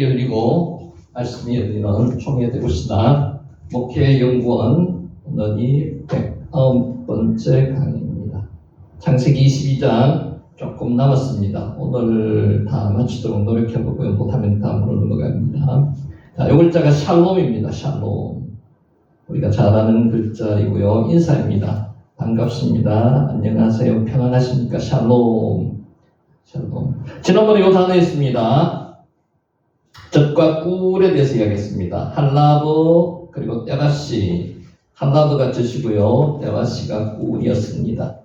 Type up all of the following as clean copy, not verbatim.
설교 열리고 말씀이 열리는 총회되고 신학 목회연구원 오늘이 109번째 강의입니다. 창세기 22장 조금 남았습니다. 오늘 다 마치도록 노력해보고요. 못하면 다음으로 넘어갑니다. 자, 이 글자가 샬롬입니다. 샬롬. 우리가 잘 아는 글자이고요. 인사입니다. 반갑습니다. 안녕하세요. 평안하십니까? 샬롬. 샬롬. 지난번에 이 단어 있습니다. 젖과 꿀에 대해서 이야기했습니다. 할라브 그리고 떼바시. 할라브가 젖이고요. 떼바시가 꿀이었습니다.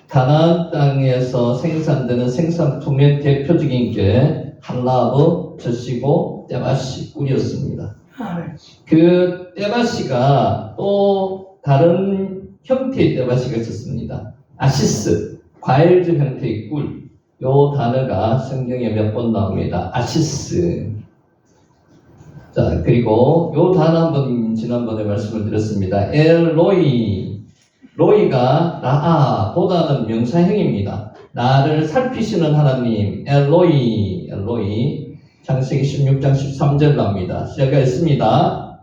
가나안 땅에서 생산되는 생산품의 대표적인 게 할라브, 젖이고 떼바시, 꿀이었습니다. 그 떼바시가 또 다른 형태의 떼바시가 있었습니다. 아시스, 과일주 형태의 꿀. 요 단어가 성경에 몇 번 나옵니다. 아시스. 자, 그리고 요 단어 한번 지난번에 말씀을 드렸습니다. 엘로이. 로이가 라아 보다는 명사형입니다. 나를 살피시는 하나님. 엘로이. 엘로이. 창세기 16장 13절 나옵니다. 시작하겠습니다.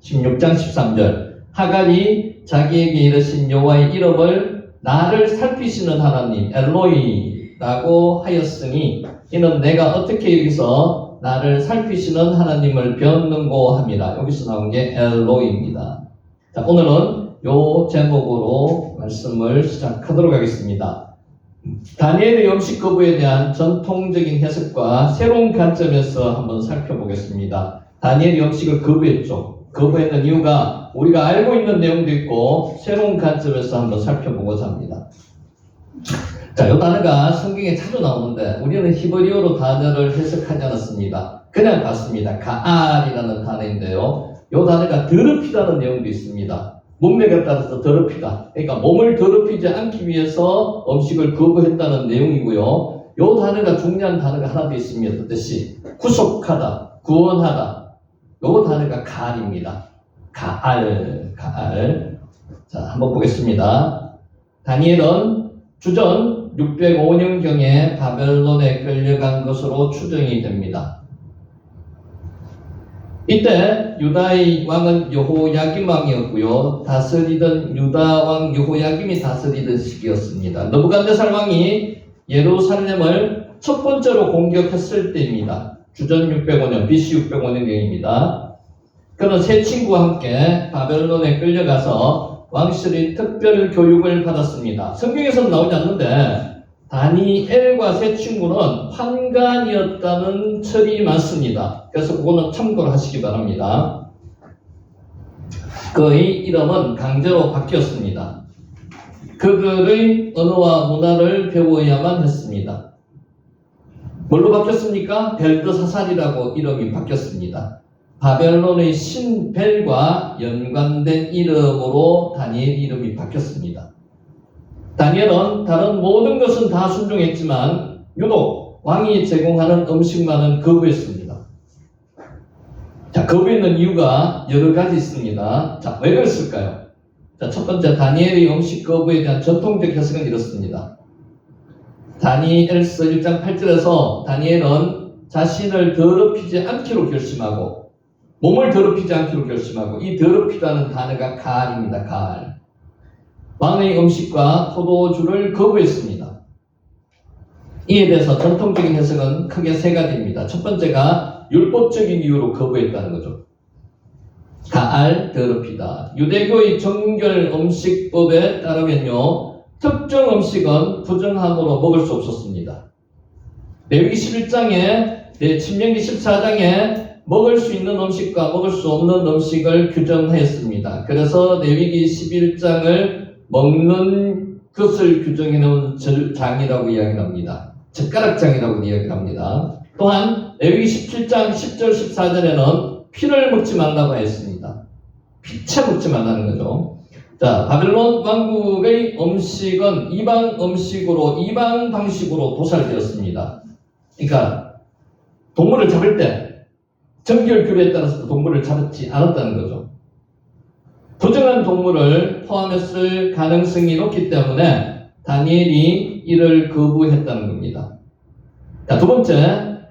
16장 13절. 하갈이 자기에게 이르신 여호와의 이름을 나를 살피시는 하나님 엘로이라고 하였으니 이는 내가 어떻게 여기서 나를 살피시는 하나님을 배웠는고 합니다. 여기서 나온 게 엘로이입니다. 자, 오늘은 요 제목으로 말씀을 시작하도록 하겠습니다. 다니엘의 음식 거부에 대한 전통적인 해석과 새로운 관점에서 한번 살펴보겠습니다. 다니엘이 음식을 거부했죠. 거부했는 이유가 우리가 알고 있는 내용도 있고 새로운 관점에서 한번 살펴보고자 합니다. 자, 이 단어가 성경에 자주 나오는데 우리는 히브리어로 단어를 해석하지 않았습니다. 그냥 봤습니다. 가알이라는 단어인데요. 이 단어가 더럽히다는 내용도 있습니다. 몸매에 따라서 더럽히다. 그러니까 몸을 더럽히지 않기 위해서 음식을 거부했다는 내용이고요. 이 단어가 중요한 단어가 하나 더 있습니다. 뜻이 구속하다, 구원하다. 이 단어가 가알입니다. 가알. 자, 한번 보겠습니다. 다니엘은 주전 605년경에 바벨론에 끌려간 것으로 추정이 됩니다. 이때 유다의 왕은 여호야김 왕이었고요. 다스리던 유다 왕 여호야김이 다스리던 시기였습니다. 느부갓네살 왕이 예루살렘을 첫 번째로 공격했을 때입니다. 주전 605년, BC 605년경입니다. 그는 세 친구와 함께 바벨론에 끌려가서 왕실의 특별 교육을 받았습니다. 성경에서는 나오지 않는데 다니엘과 세 친구는 환관이었다는 철이 많습니다. 그래서 그거는 참고를 하시기 바랍니다. 그의 이름은 강제로 바뀌었습니다. 그들의 언어와 문화를 배워야만 했습니다. 뭘로 바뀌었습니까? 벨드사살이라고 이름이 바뀌었습니다. 바벨론의 신벨과 연관된 이름으로 다니엘 이름이 바뀌었습니다. 다니엘은 다른 모든 것은 다 순종했지만 유독 왕이 제공하는 음식만은 거부했습니다. 자, 거부했는 이유가 여러 가지 있습니다. 자, 왜 그랬을까요? 자, 첫 번째 다니엘의 음식 거부에 대한 전통적 해석은 이렇습니다. 다니엘서 1장 8절에서 다니엘은 자신을 더럽히지 않기로 결심하고 몸을 더럽히지 않기로 결심하고 이 더럽히다는 단어가 가알입니다. 가알. 왕의 음식과 포도주를 거부했습니다. 이에 대해서 전통적인 해석은 크게 세 가지입니다. 첫 번째가 율법적인 이유로 거부했다는 거죠. 가알, 더럽히다. 유대교의 정결 음식법에 따르면요. 특정 음식은 부정함으로 먹을 수 없었습니다. 레위기 11장에, 신명기 14장에 먹을 수 있는 음식과 먹을 수 없는 음식을 규정하였습니다. 그래서 레위기 11장을 먹는 것을 규정해 놓은 장이라고 이야기합니다. 젓가락장이라고 이야기합니다. 또한 레위기 17장 10절 14절에는 피를 먹지 말라고 했습니다. 피채 먹지 말라는 거죠. 자, 바벨론 왕국의 음식은 이방 음식으로 이방 방식으로 도살되었습니다. 그러니까 동물을 잡을 때 정결규례에 따라서 동물을 잡지 않았다는 거죠. 부정한 동물을 포함했을 가능성이 높기 때문에 다니엘이 이를 거부했다는 겁니다. 자, 두 번째,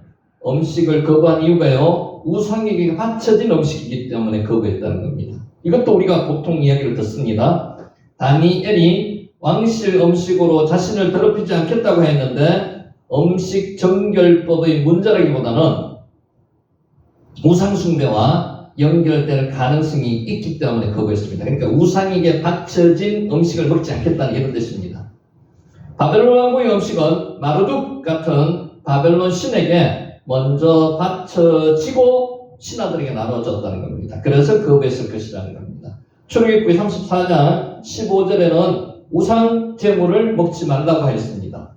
음식을 거부한 이유가요, 우상에게 바쳐진 음식이기 때문에 거부했다는 겁니다. 이것도 우리가 보통 이야기를 듣습니다. 다니엘이 왕실 음식으로 자신을 더럽히지 않겠다고 했는데 음식 정결법의 문제라기보다는 우상숭배와 연결될 가능성이 있기 때문에 거부했습니다. 그러니까 우상에게 바쳐진 음식을 먹지 않겠다는 이런 뜻입니다. 바벨론 왕국의 음식은 마르둑 같은 바벨론 신에게 먼저 바쳐지고 신하들에게 나눠졌다는 겁니다. 그래서 거부했을 것이라는 겁니다. 출애굽기 34장 15절에는 우상 제물을 먹지 말라고 했습니다.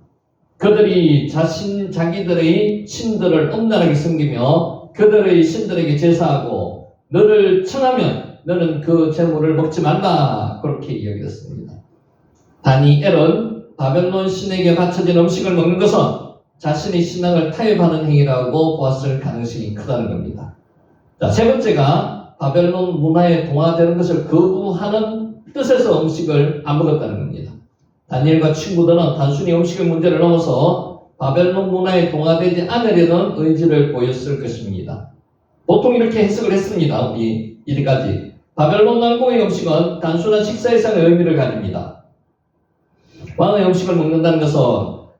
그들이 자기들의 신들을 엄란하게 섬기며 그들의 신들에게 제사하고 너를 청하면 너는 그 제물을 먹지 말라, 그렇게 이야기했습니다. 다니엘은 바벨론 신에게 바쳐진 음식을 먹는 것은 자신의 신앙을 타협하는 행위라고 보았을 가능성이 크다는 겁니다. 자, 세 번째가 바벨론 문화에 동화되는 것을 거부하는 뜻에서 음식을 안 먹었다는 겁니다. 다니엘과 친구들은 단순히 음식의 문제를 넘어서 바벨론 문화에 동화되지 않으려는 의지를 보였을 것입니다. 보통 이렇게 해석을 했습니다. 우리 이제까지 바벨론 왕국의 음식은 단순한 식사 이상의 의미를 가집니다. 왕의 음식을 먹는다는 것은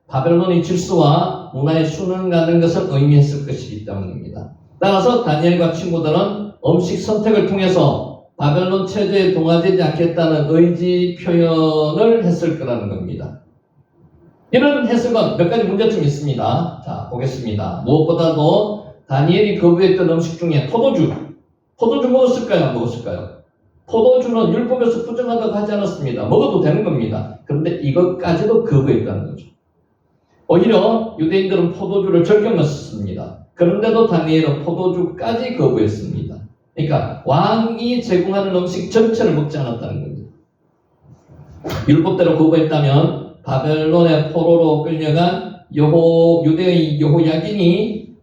바벨론의 질서와 문화에 순응하는 것을 의미했을 것이기 때문입니다. 따라서 다니엘과 친구들은 음식 선택을 통해서 바벨론 체제에 동화되지 않겠다는 의지 표현을 했을 거라는 겁니다. 이런 해석은 몇 가지 문제점이 있습니다. 자, 보겠습니다. 무엇보다도 다니엘이 거부했던 음식 중에 포도주 먹었을까요? 안 먹었을까요? 포도주는 율법에서 부정하다고 하지 않았습니다. 먹어도 되는 겁니다. 그런데 이것까지도 거부했다는 거죠. 오히려 유대인들은 포도주를 즐겨 마셨습니다. 그런데도 다니엘은 포도주까지 거부했습니다. 그러니까 왕이 제공하는 음식 전체를 먹지 않았다는 겁니다. 율법대로 거부했다면 바벨론의 포로로 끌려간 유대의 여호야긴이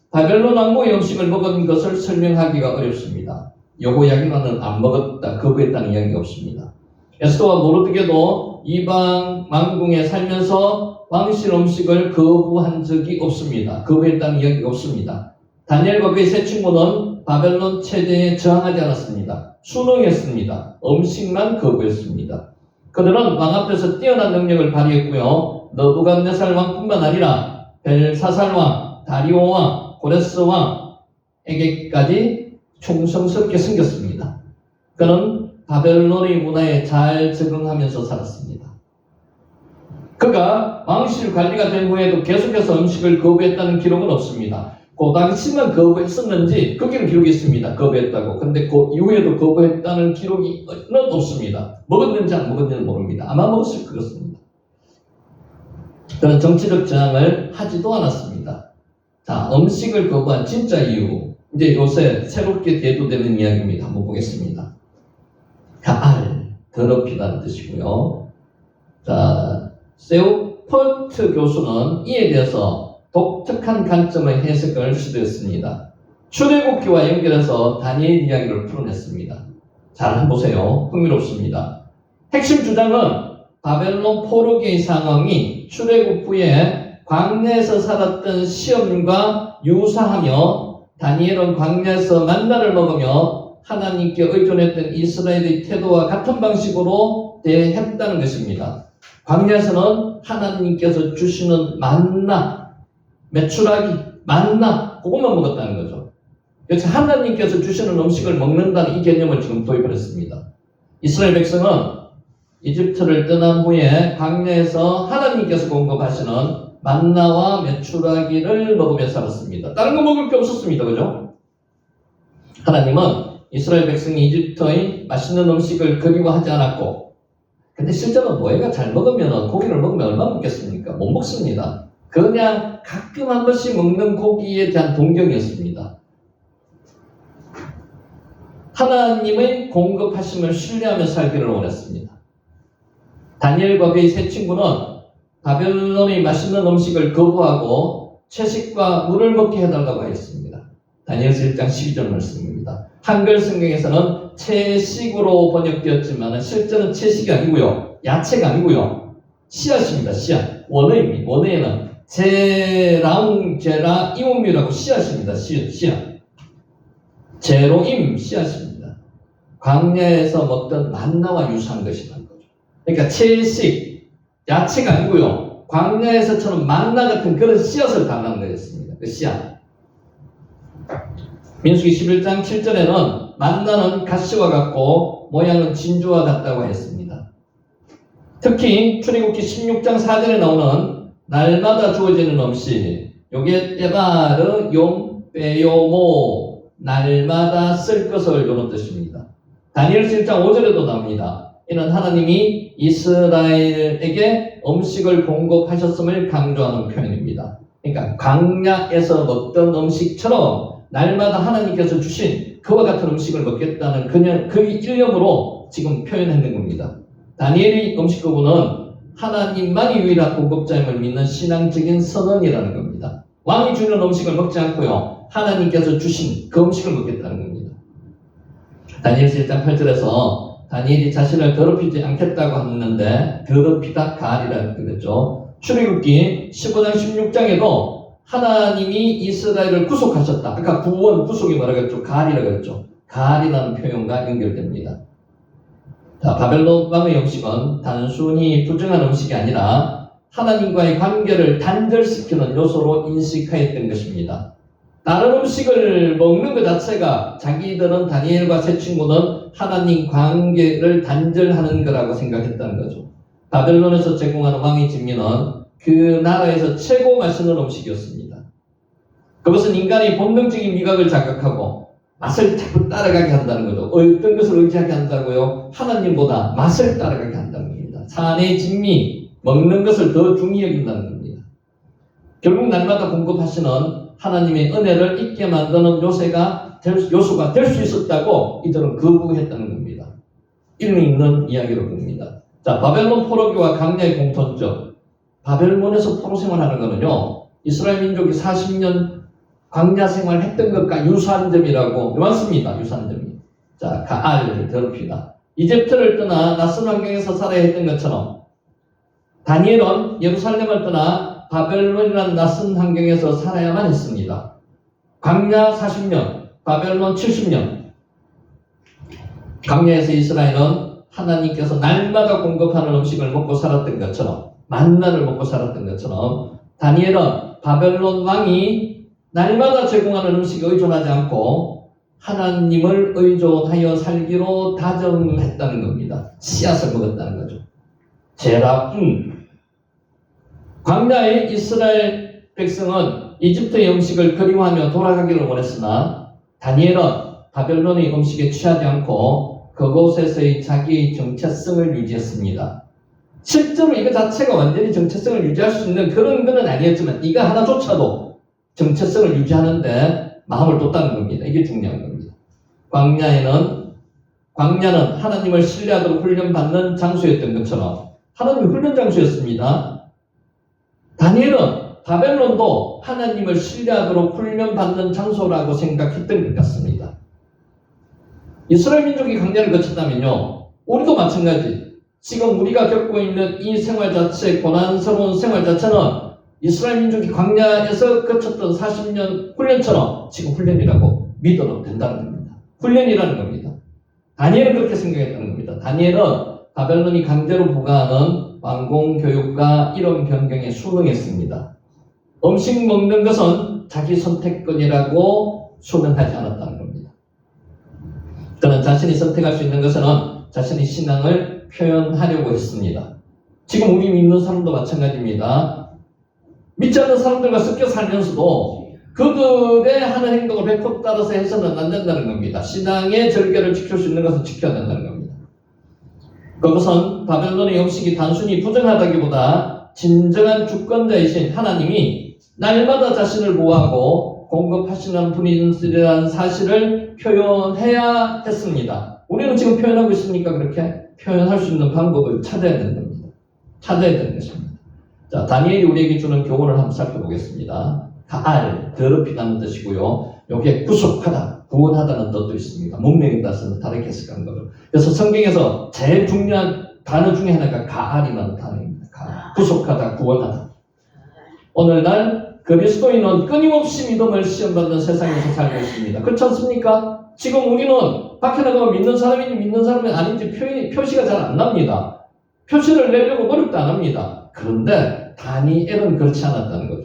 바벨론 왕국의 음식을 먹은 것을 설명하기가 어렵습니다. 여호야긴은 안 먹었다, 거부했다는 이야기가 없습니다. 에스더와 모르드게도 이방 왕궁에 살면서 왕실 음식을 거부한 적이 없습니다. 거부했다는 이야기가 없습니다. 다니엘과 그의 세 친구는 바벨론 체제에 저항하지 않았습니다. 순응했습니다. 음식만 거부했습니다. 그들은 왕 앞에서 뛰어난 능력을 발휘했고요. 느부갓네살 왕뿐만 아니라 벨사살 왕, 다리오 왕, 고레스 왕에게까지 충성스럽게 섬겼습니다. 그는 바벨론의 문화에 잘 적응하면서 살았습니다. 그가 왕실 관리가 된 후에도 계속해서 음식을 거부했다는 기록은 없습니다. 그 당시만 거부했었는지 거기는 기록이 있습니다. 거부했다고. 근데 그 이후에도 거부했다는 기록이 없습니다. 먹었는지 안 먹었는지는 모릅니다. 아마 먹었을 것 같습니다. 그는 정치적 저항을 하지도 않았습니다. 자, 음식을 거부한 진짜 이유. 이제 요새 새롭게 대두되는 이야기입니다. 한번 보겠습니다. 가알, 더럽히다는 뜻이고요. 자, 세우퍼트 교수는 이에 대해서 독특한 관점의 해석을 시도했습니다. 출애굽기와 연결해서 다니엘 이야기를 풀어냈습니다. 잘 한번 보세요. 흥미롭습니다. 핵심 주장은 바벨론 포로기의 상황이 출애굽 후에 광야에서 살았던 시험과 유사하며 다니엘은 광야에서 만나를 먹으며 하나님께 의존했던 이스라엘의 태도와 같은 방식으로 대했다는 것입니다. 광야에서는 하나님께서 주시는 만나, 메추라기, 만나, 그것만 먹었다는 거죠. 그래서 하나님께서 주시는 음식을 먹는다는 이 개념을 지금 도입을 했습니다. 이스라엘 백성은 이집트를 떠난 후에 광야에서 하나님께서 공급하시는 만나와 메추라기를 먹으며 살았습니다. 다른 거 먹을 게 없었습니다. 그죠? 하나님은 이스라엘 백성이 이집트의 맛있는 음식을 그리워하지 않았고, 근데 실제로 노예가 잘 먹으면, 고기를 먹으면 얼마 먹겠습니까? 못 먹습니다. 그냥 가끔 한 번씩 먹는 고기에 대한 동경이었습니다. 하나님의 공급하심을 신뢰하며 살기를 원했습니다. 다니엘과 그의 세 친구는 바벨론의 맛있는 음식을 거부하고 채식과 물을 먹게 해달라고 했습니다. 다니엘서 1장 12절 말씀입니다. 한글 성경에서는 채식으로 번역되었지만 실제는 채식이 아니고요. 야채가 아니고요. 씨앗입니다. 씨앗. 원어입니다. 원어에는 제라움, 제라, 이옴이라고 씨앗입니다. 씨앗. 제로임, 씨앗입니다. 광야에서 먹던 만나와 유사한 것이라는 거죠. 그러니까 채식, 야채가 아니고요. 광야에서처럼 만나 같은 그런 씨앗을 달라는 거였습니다. 그 씨앗. 민수기 11장 7절에는 만나는 가시와 같고 모양은 진주와 같다고 했습니다. 특히 출애굽기 16장 4절에 나오는 날마다 주어지는 음식, 요게 에바르 용 빼요모 날마다 쓸 것을 이런 뜻입니다. 다니엘 7장 5절에도 나옵니다. 이는 하나님이 이스라엘에게 음식을 공급하셨음을 강조하는 표현입니다. 그러니까 광야에서 먹던 음식처럼 날마다 하나님께서 주신 그와 같은 음식을 먹겠다는 그냥 그 일념으로 지금 표현했는 겁니다. 다니엘의 음식 거부는 하나님만이 유일한 공급자임을 믿는 신앙적인 선언이라는 겁니다. 왕이 주는 음식을 먹지 않고요. 하나님께서 주신 그 음식을 먹겠다는 겁니다. 다니엘 7장 8절에서 다니엘이 자신을 더럽히지 않겠다고 했는데 더럽히다 가리라고 그랬죠. 출애굽기 15장 16장에도 하나님이 이스라엘을 구속하셨다. 아까 구원, 구속이 뭐라고 했죠? 가리라고 했죠. 가리라는 표현과 연결됩니다. 자, 바벨론 왕의 음식은 단순히 부정한 음식이 아니라 하나님과의 관계를 단절시키는 요소로 인식하였던 것입니다. 다른 음식을 먹는 것 자체가 자기들은 다니엘과 세 친구는 하나님 관계를 단절하는 거라고 생각했다는 거죠. 바벨론에서 제공하는 왕의 진미는 그 나라에서 최고 맛있는 음식이었습니다. 그것은 인간의 본능적인 미각을 자극하고 맛을 자꾸 따라가게 한다는 거죠. 어떤 것을 의지하게 한다고요? 하나님보다 맛을 따라가게 한다는 겁니다. 산의 진미, 먹는 것을 더 중히 여긴다는 겁니다. 결국 날마다 공급하시는 하나님의 은혜를 잊게 만드는 요소가 될 수 있었다고 이들은 거부했다는 겁니다. 일리 있는 이야기로 봅니다. 자, 바벨론 포로기와 광야의 공통점. 바벨론에서 포로 생활하는 거는요, 이스라엘 민족이 40년 광야 생활했던 것과 유사한 점이라고 많습니다. 유사한 점이. 자, 가알을 더럽히다. 이집트를 떠나 낯선 환경에서 살아야 했던 것처럼 다니엘은 예루살렘을 떠나 바벨론이라는 낯선 환경에서 살아야만 했습니다. 광야 40년, 바벨론 70년. 광야에서 이스라엘은 하나님께서 날마다 공급하는 음식을 먹고 살았던 것처럼, 만나를 먹고 살았던 것처럼 다니엘은 바벨론 왕이 날마다 제공하는 음식에 의존하지 않고 하나님을 의존하여 살기로 다짐했다는 겁니다. 씨앗을 먹었다는 거죠. 광야의 이스라엘 백성은 이집트의 음식을 그리워하며 돌아가기를 원했으나 다니엘은 바벨론의 음식에 취하지 않고 그곳에서의 자기의 정체성을 유지했습니다. 실제로 이거 자체가 완전히 정체성을 유지할 수 있는 그런 건 아니었지만 이거 하나조차도 정체성을 유지하는데 마음을 뒀다는 겁니다. 이게 중요한 겁니다. 광야는 하나님을 신뢰하도록 훈련받는 장소였던 것처럼 하나님의 훈련 장소였습니다. 다니엘은 바벨론도 하나님을 신뢰하도록 훈련받는 장소라고 생각했던 것 같습니다. 이스라엘 민족이 광야를 거쳤다면요, 우리도 마찬가지. 지금 우리가 겪고 있는 이 생활 자체, 고난스러운 생활 자체는 이스라엘 민족이 광야에서 거쳤던 40년 훈련처럼 지금 훈련이라고 믿어도 된다는 겁니다. 훈련이라는 겁니다. 다니엘은 그렇게 생각했다는 겁니다. 다니엘은 바벨론이 강제로 부과하는 왕공교육과 이론 변경에 순응했습니다. 음식 먹는 것은 자기 선택권이라고 순응하지 않았다는 겁니다. 그는 자신이 선택할 수 있는 것은 자신의 신앙을 표현하려고 했습니다. 지금 우리 믿는 사람도 마찬가지입니다. 믿지 않는 사람들과 섞여 살면서도 그들의 하는 행동을 100% 따라서 해서는 안 된다는 겁니다. 신앙의 절개를 지킬 수 있는 것은 지켜야 된다는 겁니다. 그것은 바벨론의 음식이 단순히 부정하다기보다 진정한 주권자이신 하나님이 날마다 자신을 보호하고 공급하시는 분이라는 사실을 표현해야 했습니다. 우리는 지금 표현하고 있습니까? 그렇게 표현할 수 있는 방법을 찾아야 되는 겁니다. 찾아야 되는 것입니다. 자, 다니엘이 우리에게 주는 교훈을 한번 살펴보겠습니다. 가알, 더럽히다는 뜻이고요. 여기에 구속하다, 구원하다는 뜻도 있습니다. 문명의 뜻은 다르게 해석한 거죠. 그래서 성경에서 제일 중요한 단어 중에 하나가 가알이라는 단어입니다. 가알. 구속하다, 구원하다. 오늘날 그리스도인은 끊임없이 믿음을 시험받는 세상에서 살고 있습니다. 그렇지 않습니까? 지금 우리는 밖에 나가면 믿는 사람인지 믿는 사람이 아닌지 표시가 잘 안 납니다. 표시를 내려고 노력도 안 합니다. 그런데 다니엘은 그렇지 않았다는 거죠.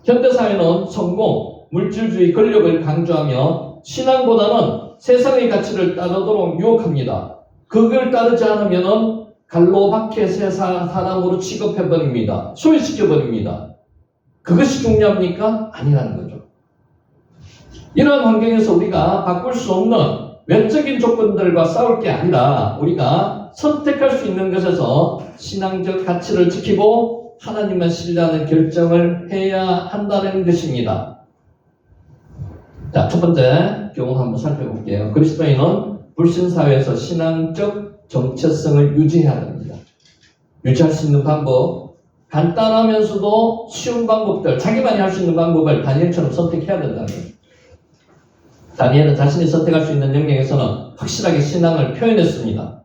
현대사회는 성공, 물질주의, 권력을 강조하며 신앙보다는 세상의 가치를 따르도록 유혹합니다. 그걸 따르지 않으면 갈로 박해 사람으로 취급해버립니다. 소외시켜버립니다. 그것이 중요합니까? 아니라는 거죠. 이러한 환경에서 우리가 바꿀 수 없는 외적인 조건들과 싸울 게 아니라 우리가 선택할 수 있는 것에서 신앙적 가치를 지키고 하나님만 신뢰하는 결정을 해야 한다는 것입니다. 자, 첫 번째 경우 한번 살펴볼게요. 그리스도인은 불신사회에서 신앙적 정체성을 유지해야 합니다. 유지할 수 있는 방법, 간단하면서도 쉬운 방법들, 자기만이 할 수 있는 방법을 다니엘처럼 선택해야 된다는 거예요. 다니엘은 자신이 선택할 수 있는 영역에서는 확실하게 신앙을 표현했습니다.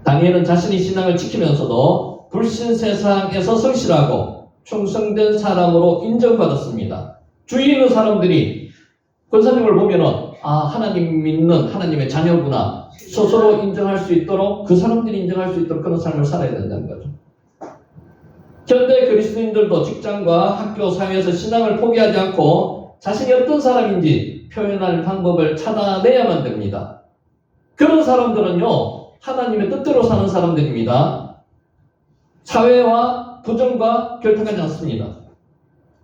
다니엘은 자신이 신앙을 지키면서도 불신 세상에서 성실하고 충성된 사람으로 인정받았습니다. 주위에 있는 사람들이 권사님을 보면은 하나님 믿는 하나님의 자녀구나 스스로 인정할 수 있도록 그 사람들이 인정할 수 있도록 그런 삶을 살아야 된다는 거죠. 현대 그리스도인들도 직장과 학교, 사회에서 신앙을 포기하지 않고 자신이 어떤 사람인지 표현할 방법을 찾아내야만 됩니다. 그런 사람들은요, 하나님의 뜻대로 사는 사람들입니다. 사회와 부정과 결탁하지 않습니다.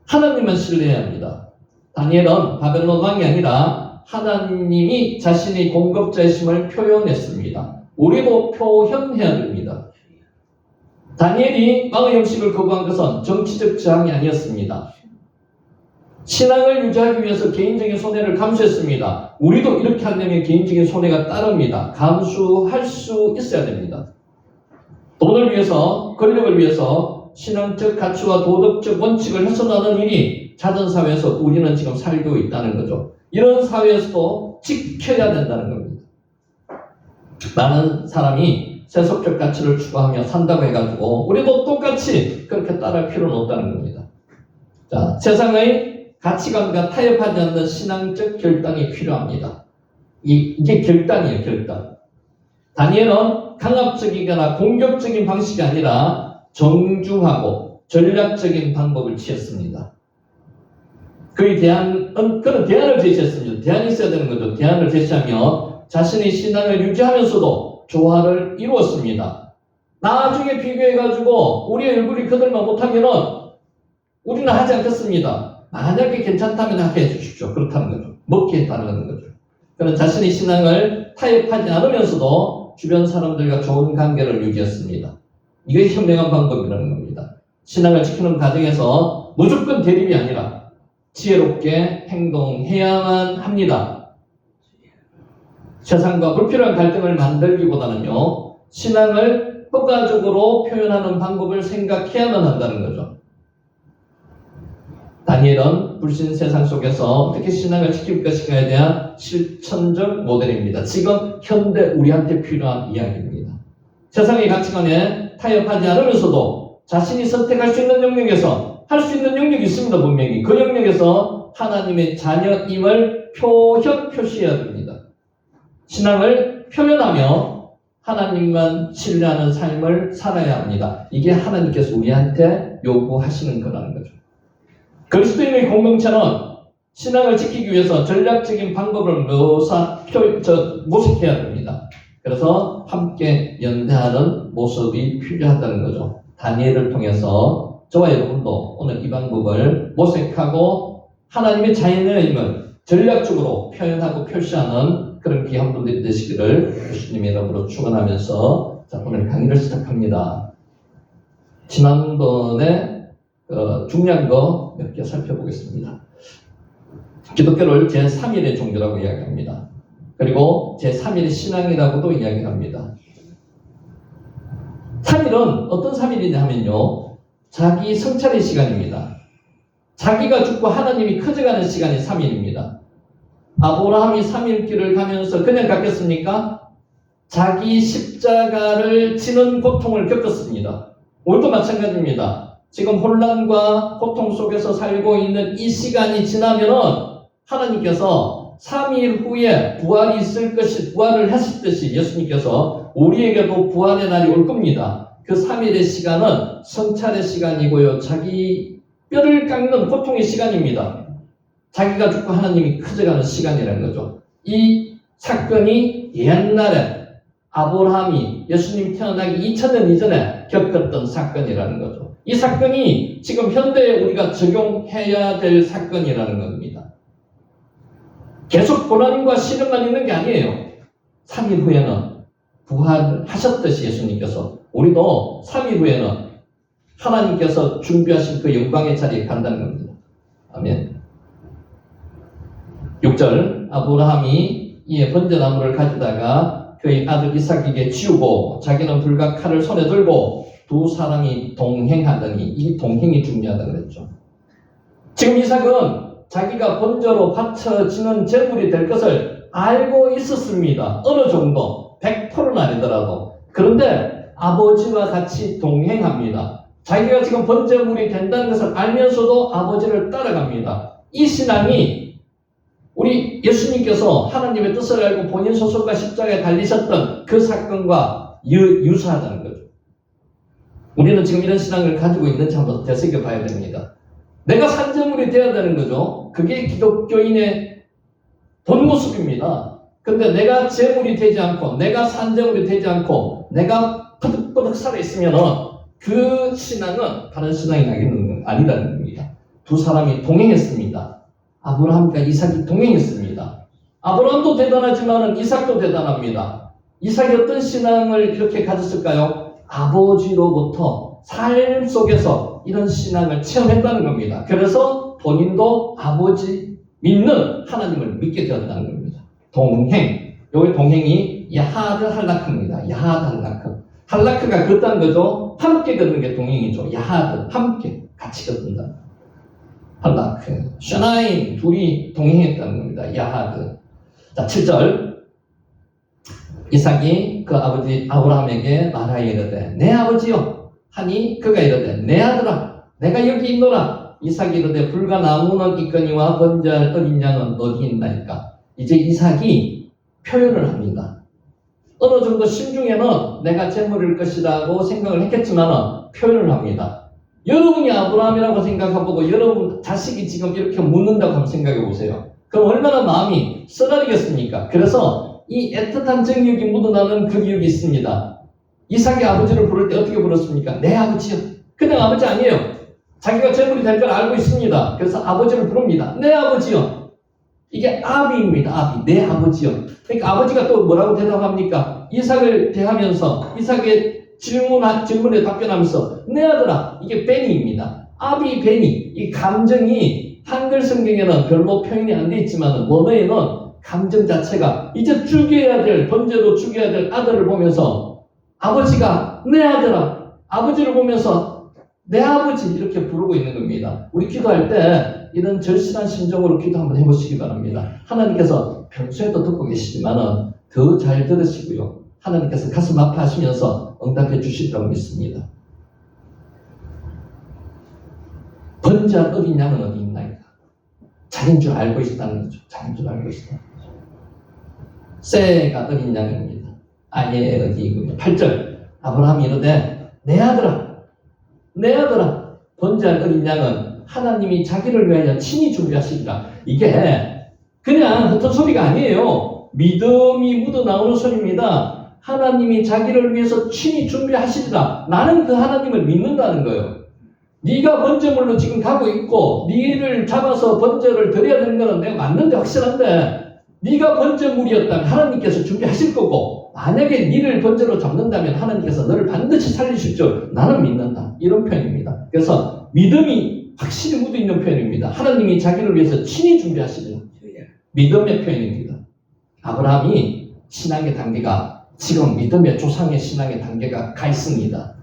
하나님만 신뢰해야 합니다. 다니엘은 바벨론 왕이 아니라 하나님이 자신의 공급자이심을 표현했습니다. 우리도 표현해야 됩니다. 다니엘이 왕의 영식을 거부한 것은 정치적 저항이 아니었습니다. 신앙을 유지하기 위해서 개인적인 손해를 감수했습니다. 우리도 이렇게 하려면 개인적인 손해가 따릅니다. 감수할 수 있어야 됩니다. 돈을 위해서, 권력을 위해서 신앙적 가치와 도덕적 원칙을 훼손하는 일이 잦은 사회에서 우리는 지금 살고 있다는 거죠. 이런 사회에서도 지켜야 된다는 겁니다. 많은 사람이 세속적 가치를 추구하며 산다고 해가지고 우리도 똑같이 그렇게 따를 필요는 없다는 겁니다. 자, 세상의 가치관과 타협하지 않는 신앙적 결단이 필요합니다. 이게 결단이에요, 결단. 다니엘은 강압적이거나 공격적인 방식이 아니라 정중하고 전략적인 방법을 취했습니다. 그는 대안을 제시했습니다. 대안이 있어야 되는 거죠. 대안을 제시하며 자신의 신앙을 유지하면서도 조화를 이루었습니다. 나중에 비교해가지고 우리의 얼굴이 그들만 못하면은 우리는 하지 않겠습니다. 만약에 괜찮다면 하게 해주십시오. 그렇다는 거죠. 먹게 해달라는 거죠. 그는 자신의 신앙을 타협하지 않으면서도 주변 사람들과 좋은 관계를 유지했습니다. 이게 현명한 방법이라는 겁니다. 신앙을 지키는 과정에서 무조건 대립이 아니라 지혜롭게 행동해야만 합니다. 세상과 불필요한 갈등을 만들기보다는요, 신앙을 효과적으로 표현하는 방법을 생각해야만 한다는 거죠. 다니엘은 불신 세상 속에서 어떻게 신앙을 지킬 것인가에 대한 실천적 모델입니다. 지금 현대 우리한테 필요한 이야기입니다. 세상의 가치관에 타협하지 않으면서도 자신이 선택할 수 있는 영역에서 할 수 있는 영역이 있습니다. 분명히 그 영역에서 하나님의 자녀임을 표시해야 됩니다. 신앙을 표현하며 하나님만 신뢰하는 삶을 살아야 합니다. 이게 하나님께서 우리한테 요구하시는 거라는 거죠. 그리스도인의 공동체는 신앙을 지키기 위해서 전략적인 방법을 모색해야 됩니다. 그래서 함께 연대하는 모습이 필요하다는 거죠. 다니엘을 통해서 저와 여러분도 오늘 이 방법을 모색하고 하나님의 자녀임을 전략적으로 표현하고 표시하는 그런 귀한 분들이 되시기를 예수님의 이름으로 축원하면서 오늘 강의를 시작합니다. 지난번에 중요한 거 몇 개 살펴보겠습니다. 기독교를 제3일의 종교라고 이야기합니다. 그리고 제3일의 신앙이라고도 이야기합니다. 3일은 어떤 3일이냐 하면요, 자기 성찰의 시간입니다. 자기가 죽고 하나님이 커져가는 시간이 3일입니다. 아브라함이 3일 길을 가면서 그냥 갔겠습니까? 자기 십자가를 지는 고통을 겪었습니다. 오늘도 마찬가지입니다. 지금 혼란과 고통 속에서 살고 있는 이 시간이 지나면은 하나님께서 3일 후에 부활이 있을 것이, 부활을 하셨듯이 예수님께서 우리에게도 부활의 날이 올 겁니다. 그 3일의 시간은 성찰의 시간이고요. 자기 뼈를 깎는 고통의 시간입니다. 자기가 죽고 하나님이 커져가는 시간이라는 거죠. 이 사건이 옛날에 아브라함이 예수님 태어나기 2000년 이전에 겪었던 사건이라는 거죠. 이 사건이 지금 현대에 우리가 적용해야 될 사건이라는 겁니다. 계속 고난과 시련만 있는 게 아니에요. 3일 후에는 부활하셨듯이 예수님께서 우리도 3일 후에는 하나님께서 준비하신 그 영광의 자리에 간다는 겁니다. 아멘. 6절 아브라함이 이에 번제나무를 가져다가 그의 아들 이삭에게 지우고 자기는 불과 칼을 손에 들고 두 사람이 동행하더니 이 동행이 중요하다고 그랬죠. 지금 이삭은 자기가 번제로 바쳐지는 제물이 될 것을 알고 있었습니다. 어느 정도 100%는 아니더라도. 그런데 아버지와 같이 동행합니다. 자기가 지금 번제물이 된다는 것을 알면서도 아버지를 따라갑니다. 이 신앙이 우리 예수님께서 하나님의 뜻을 알고 본인 소속과 십자가에 달리셨던 그 사건과 유사하다는 거죠. 우리는 지금 이런 신앙을 가지고 있는지 한번 되새겨봐야 됩니다. 내가 산제물이 되어야 되는 거죠. 그게 기독교인의 본 모습입니다. 근데 내가 제물이 되지 않고 내가 산제물이 되지 않고 내가 푸득푸득 살아있으면 그 신앙은 다른 신앙이 아니라는 겁니다. 두 사람이 동행했습니다. 아브라함과 이삭이 동행했습니다. 아브라함도 대단하지만 이삭도 대단합니다. 이삭이 어떤 신앙을 이렇게 가졌을까요? 아버지로부터 삶 속에서 이런 신앙을 체험했다는 겁니다. 그래서 본인도 아버지 믿는 하나님을 믿게 되었다는 겁니다. 동행. 여기 동행이 야하드 할라크입니다. 야하드 할라크. 할라크가 걷다는 거죠. 함께 걷는 게 동행이죠. 야하드. 함께 같이 걷는다. 할라크, 샤나임 둘이 동행했다는 겁니다. 야하드. 자, 7절. 이삭이 그 아버지 아브라함에게 말하여 이르되 내 아버지여 하니 그가 이르되 내 아들아 내가 여기 있노라. 이삭이 이르되 불과 나무는 있거니와 번제할 어린 양은 어디 있나이까. 이제 이삭이 표현을 합니다. 어느 정도 심중에는 내가 제물일 것이라고 생각을 했겠지만 표현을 합니다. 여러분이 아브라함이라고 생각해보고 여러분 자식이 지금 이렇게 묻는다고 한번 생각해 보세요. 그럼 얼마나 마음이 쓰라리겠습니까? 그래서 이 애틋한 정력이 묻어나는 그 기억이 있습니다. 이삭이 아버지를 부를 때 어떻게 불렀습니까? 내 아버지요. 그냥 아버지 아니에요. 자기가 제물이 될 걸 알고 있습니다. 그래서 아버지를 부릅니다. 내 아버지요. 이게 아비입니다. 아비. 내 아버지요. 그러니까 아버지가 또 뭐라고 대답합니까? 이삭을 대하면서 이삭의 질문에 답변하면서 내 아들아. 이게 베니입니다. 아비 베니. 이 감정이 한글 성경에는 별로 표현이 안 돼 있지만 원어에는 감정 자체가 이제 죽여야 될, 번제로 죽여야 될 아들을 보면서 아버지가 내 아들아. 아버지를 보면서 내 아버지 이렇게 부르고 있는 겁니다. 우리 기도할 때 이런 절실한 심정으로 기도 한번 해보시기 바랍니다. 하나님께서 평소에도 듣고 계시지만 더 잘 들으시고요. 하나님께서 가슴 아파하시면서 응답해 주시리라고 믿습니다. 번제한 어린 양은 어디 있나이까? 자기인 줄 알고 있다는 거죠. 자기인 줄 알고 있다는 거죠. 쎄가 어린 양입니다. 아예 어디이군요. 8절 아브라함이 이르되 내 아들아 내 아들아 번제한 어린 양은 하나님이 자기를 위하여 친히 준비하시리라. 이게 그냥 흩은 소리가 아니에요. 믿음이 묻어나오는 소리입니다. 하나님이 자기를 위해서 친히 준비하시리라. 나는 그 하나님을 믿는다는 거예요. 네가 번제물로 지금 가고 있고 네를 잡아서 번제를 드려야 되는 거는 내가 맞는데 확실한데 네가 번제물이었다면 하나님께서 준비하실 거고 만약에 네를 번제로 잡는다면 하나님께서 너를 반드시 살리실 줄 나는 믿는다. 이런 표현입니다. 그래서 믿음이 확실히 묻어있는 표현입니다. 하나님이 자기를 위해서 친히 준비하시리라. 믿음의 표현입니다. 아브라함이 신앙의 단계가 지금 믿음의 조상의 신앙의 단계가 가 있습니다.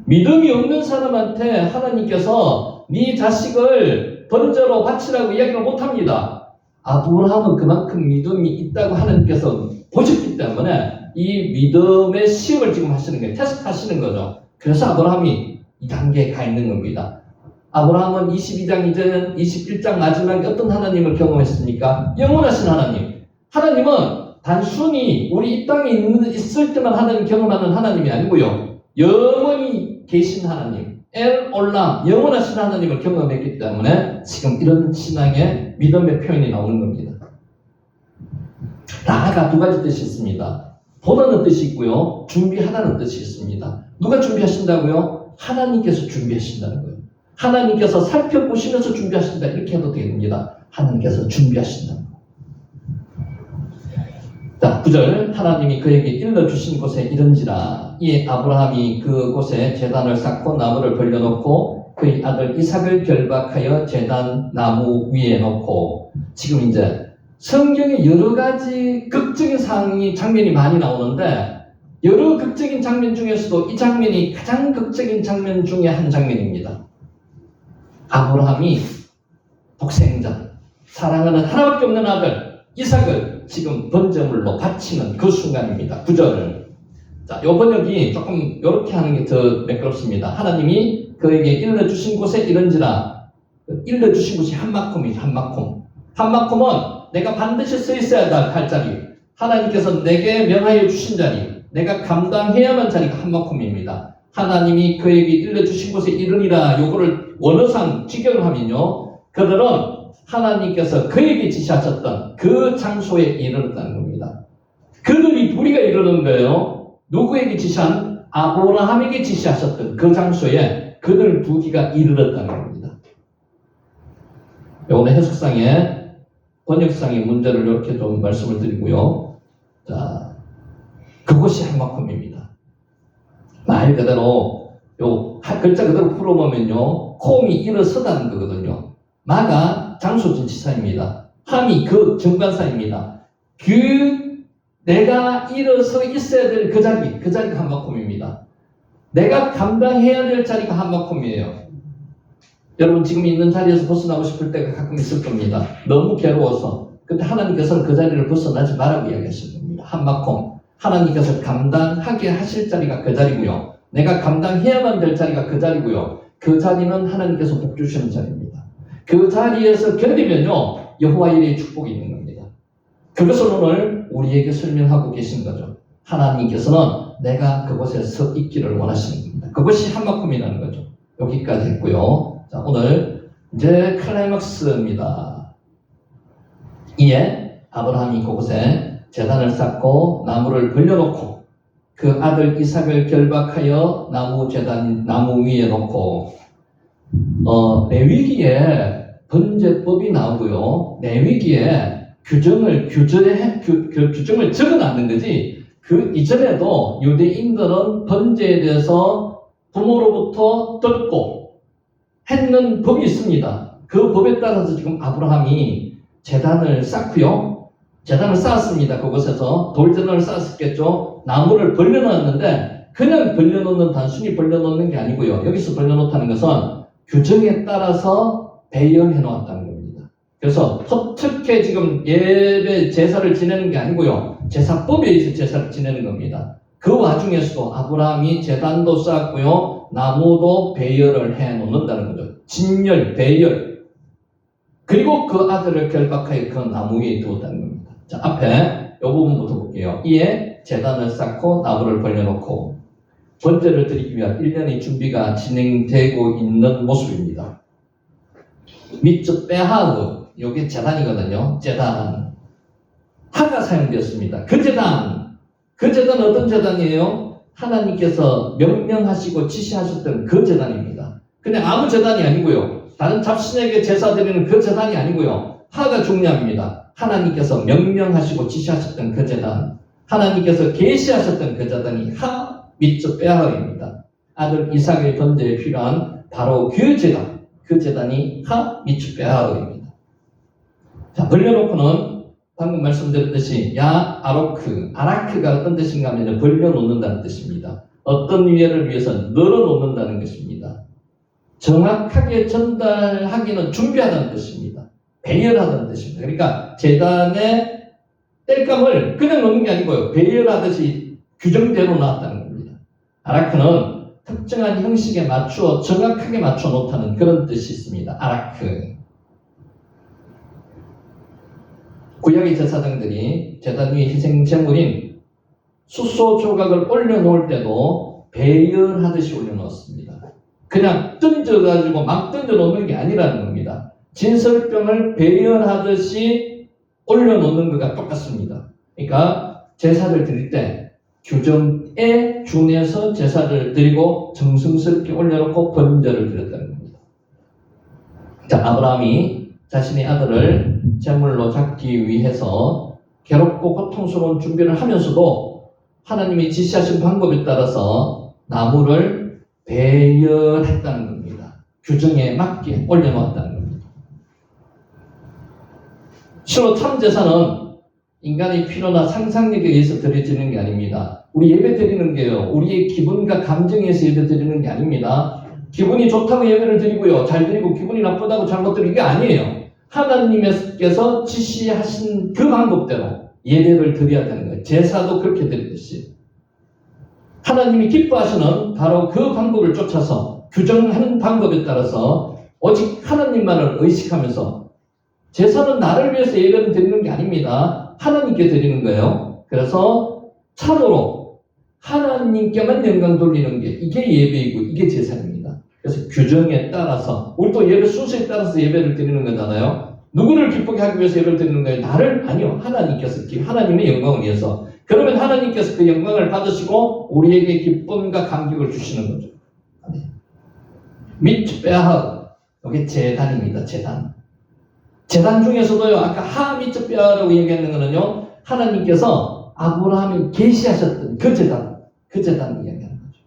믿음이 없는 사람한테 하나님께서 네 자식을 번제로 바치라고 이야기를 못합니다. 아브라함은 그만큼 믿음이 있다고 하나님께서 보셨기 때문에 이 믿음의 시험을 지금 하시는 거예요. 테스트 하시는 거죠. 그래서 아브라함이 이 단계에 가 있는 겁니다. 아브라함은 22장 이전 21장 마지막에 어떤 하나님을 경험했습니까? 영원하신 하나님. 하나님은 단순히 우리 이 땅에 있을 때만 하나님 경험하는 하나님이 아니고요. 영원히 계신 하나님, 엘 올람, 영원하신 하나님을 경험했기 때문에 지금 이런 신앙의 믿음의 표현이 나오는 겁니다. 나아가 두 가지 뜻이 있습니다. 보다는 뜻이 있고요. 준비하다는 뜻이 있습니다. 누가 준비하신다고요? 하나님께서 준비하신다는 거예요. 하나님께서 살펴보시면서 준비하신다. 이렇게 해도 됩니다. 하나님께서 준비하신다는 거예요. 자, 9절 하나님이 그에게 일러주신 곳에 이른지라 이에 아브라함이 그곳에 제단을 쌓고 나무를 벌려놓고 그의 아들 이삭을 결박하여 제단 나무 위에 놓고 지금 이제 성경에 여러 가지 극적인 장면이 많이 나오는데 여러 극적인 장면 중에서도 이 장면이 가장 극적인 장면 중에 한 장면입니다. 아브라함이 독생자, 사랑하는 하나밖에 없는 아들 이삭을 지금 번제물로 바치는 그 순간입니다. 9절을. 자, 요 번역이 조금 이렇게 하는 게 더 매끄럽습니다. 하나님이 그에게 일러주신 곳에 이른지라. 일러주신 곳이 한마콤이죠. 한마콤. 한마콤은 내가 반드시 서 있어야 할 자리. 하나님께서 내게 명하여 주신 자리. 내가 감당해야만 자리가 한마콤입니다. 하나님이 그에게 일러주신 곳에 이르니라. 요거를 원어상 직역을 하면요. 그들은 하나님께서 그에게 지시하셨던 그 장소에 이르렀다는 겁니다. 그들이 둘이가 이르는 거예요. 누구에게 지시한? 아브라함에게 지시하셨던 그 장소에 그들 둘이가 이르렀다는 겁니다. 오늘 해석상에 번역상의 문제를 이렇게 좀 말씀을 드리고요. 자, 그것이 한마콤입니다. 말 그대로 요 글자 그대로 풀어보면요. 콤이 일어서다는 거거든요. 마가 장소진치사입니다. 함이 그 정관사입니다. 내가 일어서 있어야 될 그 자리가 한마콤입니다. 내가 감당해야 될 자리가 한마콤이에요. 여러분 지금 있는 자리에서 벗어나고 싶을 때가 가끔 있을 겁니다. 너무 괴로워서. 근데 하나님께서는 그 자리를 벗어나지 말라고 이야기하시는 겁니다. 한마콤. 하나님께서 감당하게 하실 자리가 그 자리고요. 내가 감당해야만 될 자리가 그 자리고요. 그 자리는 하나님께서 복 주시는 자리입니다. 그 자리에서 견디면요. 여호와 일의 축복이 있는 겁니다. 그것을 오늘 우리에게 설명하고 계신 거죠. 하나님께서는 내가 그곳에 서 있기를 원하시는 겁니다. 그것이 한마콤이라는 거죠. 여기까지 했고요. 자, 오늘 이제 클라이막스입니다. 이에 아브라함이 그곳에 제단을 쌓고 나무를 벌려놓고 그 아들 이삭을 결박하여 나무 위에 놓고 레위기에 번제법이 나오고요. 레위기에 규정을 적어놨는 거지. 그 이전에도 유대인들은 번제에 대해서 부모로부터 듣고 했는 법이 있습니다. 그 법에 따라서 지금 아브라함이 제단을 쌓고요. 제단을 쌓았습니다. 그곳에서 돌제단을 쌓았겠죠. 나무를 벌려놓았는데 그냥 벌려놓는 단순히 벌려놓는 게 아니고요. 여기서 벌려놓다는 것은 규정에 따라서 배연해 놓았다는 겁니다. 그래서 어떻게 지금 예배 제사를 지내는 게 아니고요. 제사법에 의해서 제사를 지내는 겁니다. 그 와중에서도 아브라함이 제단도 쌓았고요. 나무도 배열을 해 놓는다는 거죠. 진열, 배열. 그리고 그 아들을 결박하여 그 나무 위에 두었다는 겁니다. 자, 앞에 이 부분부터 볼게요. 이에 제단을 쌓고 나무를 벌려놓고 번제를 드리기 위한 1년의 준비가 진행되고 있는 모습입니다. 밑줄 빼하고 이게 제단이거든요. 제단. 하가 사용되었습니다. 그 제단 어떤 제단이에요? 하나님께서 명령하시고 지시하셨던 그 제단입니다. 그냥 아무 제단이 아니고요. 다른 잡신에게 제사 드리는 그 제단이 아니고요. 하가 중요합니다. 하나님께서 명령하시고 지시하셨던 그 제단, 하나님께서 계시하셨던 그 제단이 하 밑줄 빼하입니다. 아들 이삭의 번제에 필요한 바로 그 제단, 그 제단이 하 밑줄 빼하입니다. 자, 벌려놓고는 방금 말씀드렸듯이 야 아라크가 어떤 뜻인가 하면 벌려놓는다는 뜻입니다. 어떤 유해를 위해서 널어놓는다는 것입니다. 정확하게 전달하기는 준비하다는 뜻입니다. 배열하다는 뜻입니다. 그러니까 제단의 땔감을 그냥 놓는 게 아니고요. 배열하듯이 규정대로 놨다는 겁니다. 아라크는 특정한 형식에 맞추어 정확하게 맞춰 놓다는 그런 뜻이 있습니다. 아라크. 구약의 제사장들이 제단 위에 희생 제물인 숫소 조각을 올려놓을 때도 배열하듯이 올려놓았습니다. 그냥 던져가지고 막 던져놓는 게 아니라는 겁니다. 진설병을 배열하듯이 올려놓는 것과 똑같습니다. 그러니까 제사를 드릴 때 규정에 준해서 제사를 드리고 정성스럽게 올려놓고 번제를 드렸다는 겁니다. 자, 아브라함이 자신의 아들을 제물로 잡기 위해서 괴롭고 고통스러운 준비를 하면서도 하나님이 지시하신 방법에 따라서 나무를 배열했다는 겁니다. 규정에 맞게 올려놓았다는 겁니다. 실로 참 제사는 인간의 필요나 상상력에 의해서 드려지는 게 아닙니다. 우리 예배 드리는 게요, 우리의 기분과 감정에서 예배 드리는 게 아닙니다. 기분이 좋다고 예배를 드리고요, 잘 드리고 기분이 나쁘다고 잘못 드리는 게 아니에요. 하나님께서 지시하신 그 방법대로 예배를 드려야 되는 거예요. 제사도 그렇게 드리듯이. 하나님이 기뻐하시는 바로 그 방법을 쫓아서 규정하는 방법에 따라서 오직 하나님만을 의식하면서 제사는 나를 위해서 예배를 드리는 게 아닙니다. 하나님께 드리는 거예요. 그래서 참으로 하나님께만 영광 돌리는 게 이게 예배이고 이게 제사입니다. 그래서 규정에 따라서 우리 또 예배 순서에 따라서 예배를 드리는 거잖아요. 누구를 기쁘게 하기 위해서 예배를 드리는 거예요? 나를? 아니요. 하나님께서 하나님의 영광을 위해서. 그러면 하나님께서 그 영광을 받으시고 우리에게 기쁨과 감격을 주시는 거죠. 미츠베하, 이게 제단입니다. 제단. 제단 중에서도요, 아까 하미츠베하라고 얘기하는 거는요, 하나님께서 아브라함이 계시하셨던 그 제단을 이야기하는 거죠.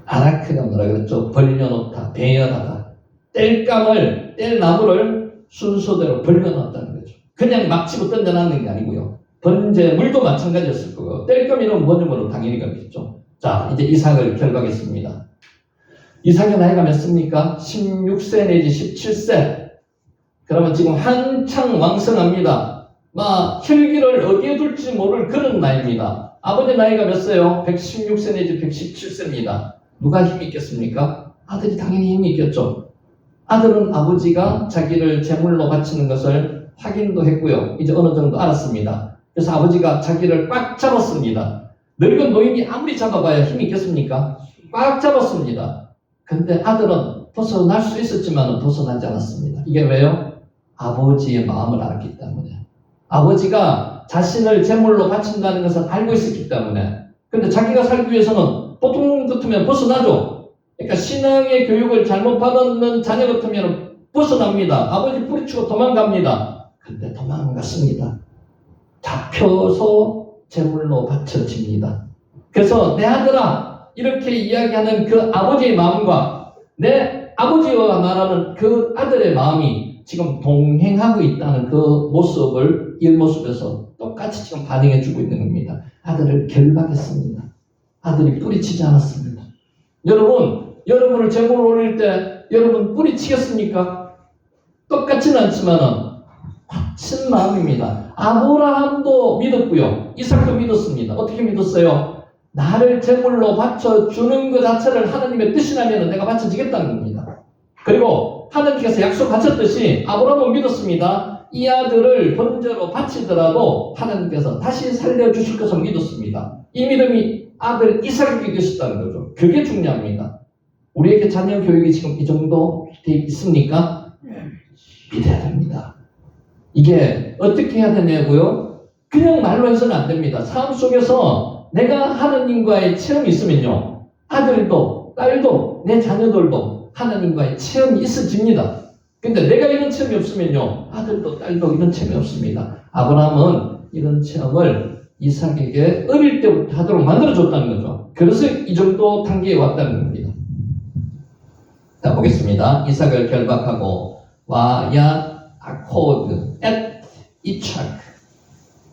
아라크가 뭐라 그랬죠? 벌려놓다, 배열하다. 뗄 나무를 순서대로 벌려놨다는 거죠. 그냥 막 치고 던져놨는 게 아니고요. 번제, 물도 마찬가지였을 거고요. 뗄 거면 번제물은 당연히 가겠죠. 자, 이제 이삭을 결박했습니다. 이삭의 나이가 몇 습니까? 16세 내지 17세. 그러면 지금 한창 왕성합니다. 막 혈기를 어디에 둘지 모를 그런 나이입니다. 아버지 나이가 몇 세요? 116세 내지 117세입니다. 누가 힘이 있겠습니까? 아들이 당연히 힘이 있겠죠. 아들은 아버지가 자기를 제물로 바치는 것을 확인도 했고요. 이제 어느 정도 알았습니다. 그래서 아버지가 자기를 꽉 잡았습니다. 늙은 노인이 아무리 잡아봐야 힘이 있겠습니까? 꽉 잡았습니다. 근데 아들은 벗어날 수 있었지만 벗어나지 않았습니다. 이게 왜요? 아버지의 마음을 알았기 때문에. 아버지가 자신을 제물로 바친다는 것을 알고 있었기 때문에. 근데 자기가 살기 위해서는 보통 같으면 벗어나죠. 그러니까 신앙의 교육을 잘못 받았는 자녀 같으면 벗어납니다. 아버지 뿌리치고 도망갑니다. 근데 도망갔습니다. 잡혀서 제물로 바쳐집니다. 그래서 내 아들아, 이렇게 이야기하는 그 아버지의 마음과 내 아버지와 말하는 그 아들의 마음이 지금 동행하고 있다는 그 모습을 이 모습에서 똑같이 지금 반응해주고 있는 겁니다. 아들을 결박했습니다. 아들이 뿌리치지 않았습니다. 여러분을 제물로 올릴 때 여러분 뿌리치겠습니까? 똑같지는 않지만은 같은 마음입니다. 아브라함도 믿었고요. 이삭도 믿었습니다. 어떻게 믿었어요? 나를 제물로 바쳐주는 것 자체를 하나님의 뜻이라면 내가 바쳐지겠다는 겁니다. 그리고 하나님께서 약속하셨듯이 아브라함은 믿었습니다. 이 아들을 번제로 바치더라도 하나님께서 다시 살려주실 것을 믿었습니다. 이 믿음이 아들 이삭에게 계셨다는 거죠. 그게 중요합니다. 우리에게 자녀 교육이 지금 이 정도 돼 있습니까? 믿어야 됩니다. 이게 어떻게 해야 되냐고요? 그냥 말로 해서는 안 됩니다. 삶 속에서 내가 하나님과의 체험이 있으면요, 아들도 딸도 내 자녀들도 하나님과의 체험이 있어집니다. 근데 내가 이런 체험이 없으면요, 아들도 딸도 이런 체험이 없습니다. 아브라함은 이런 체험을 이삭에게 어릴 때부터 하도록 만들어줬다는 거죠. 그래서 이 정도 단계에 왔다는 겁니다. 자, 보겠습니다. 이삭을 결박하고 와야 아코드, 앳, 이착,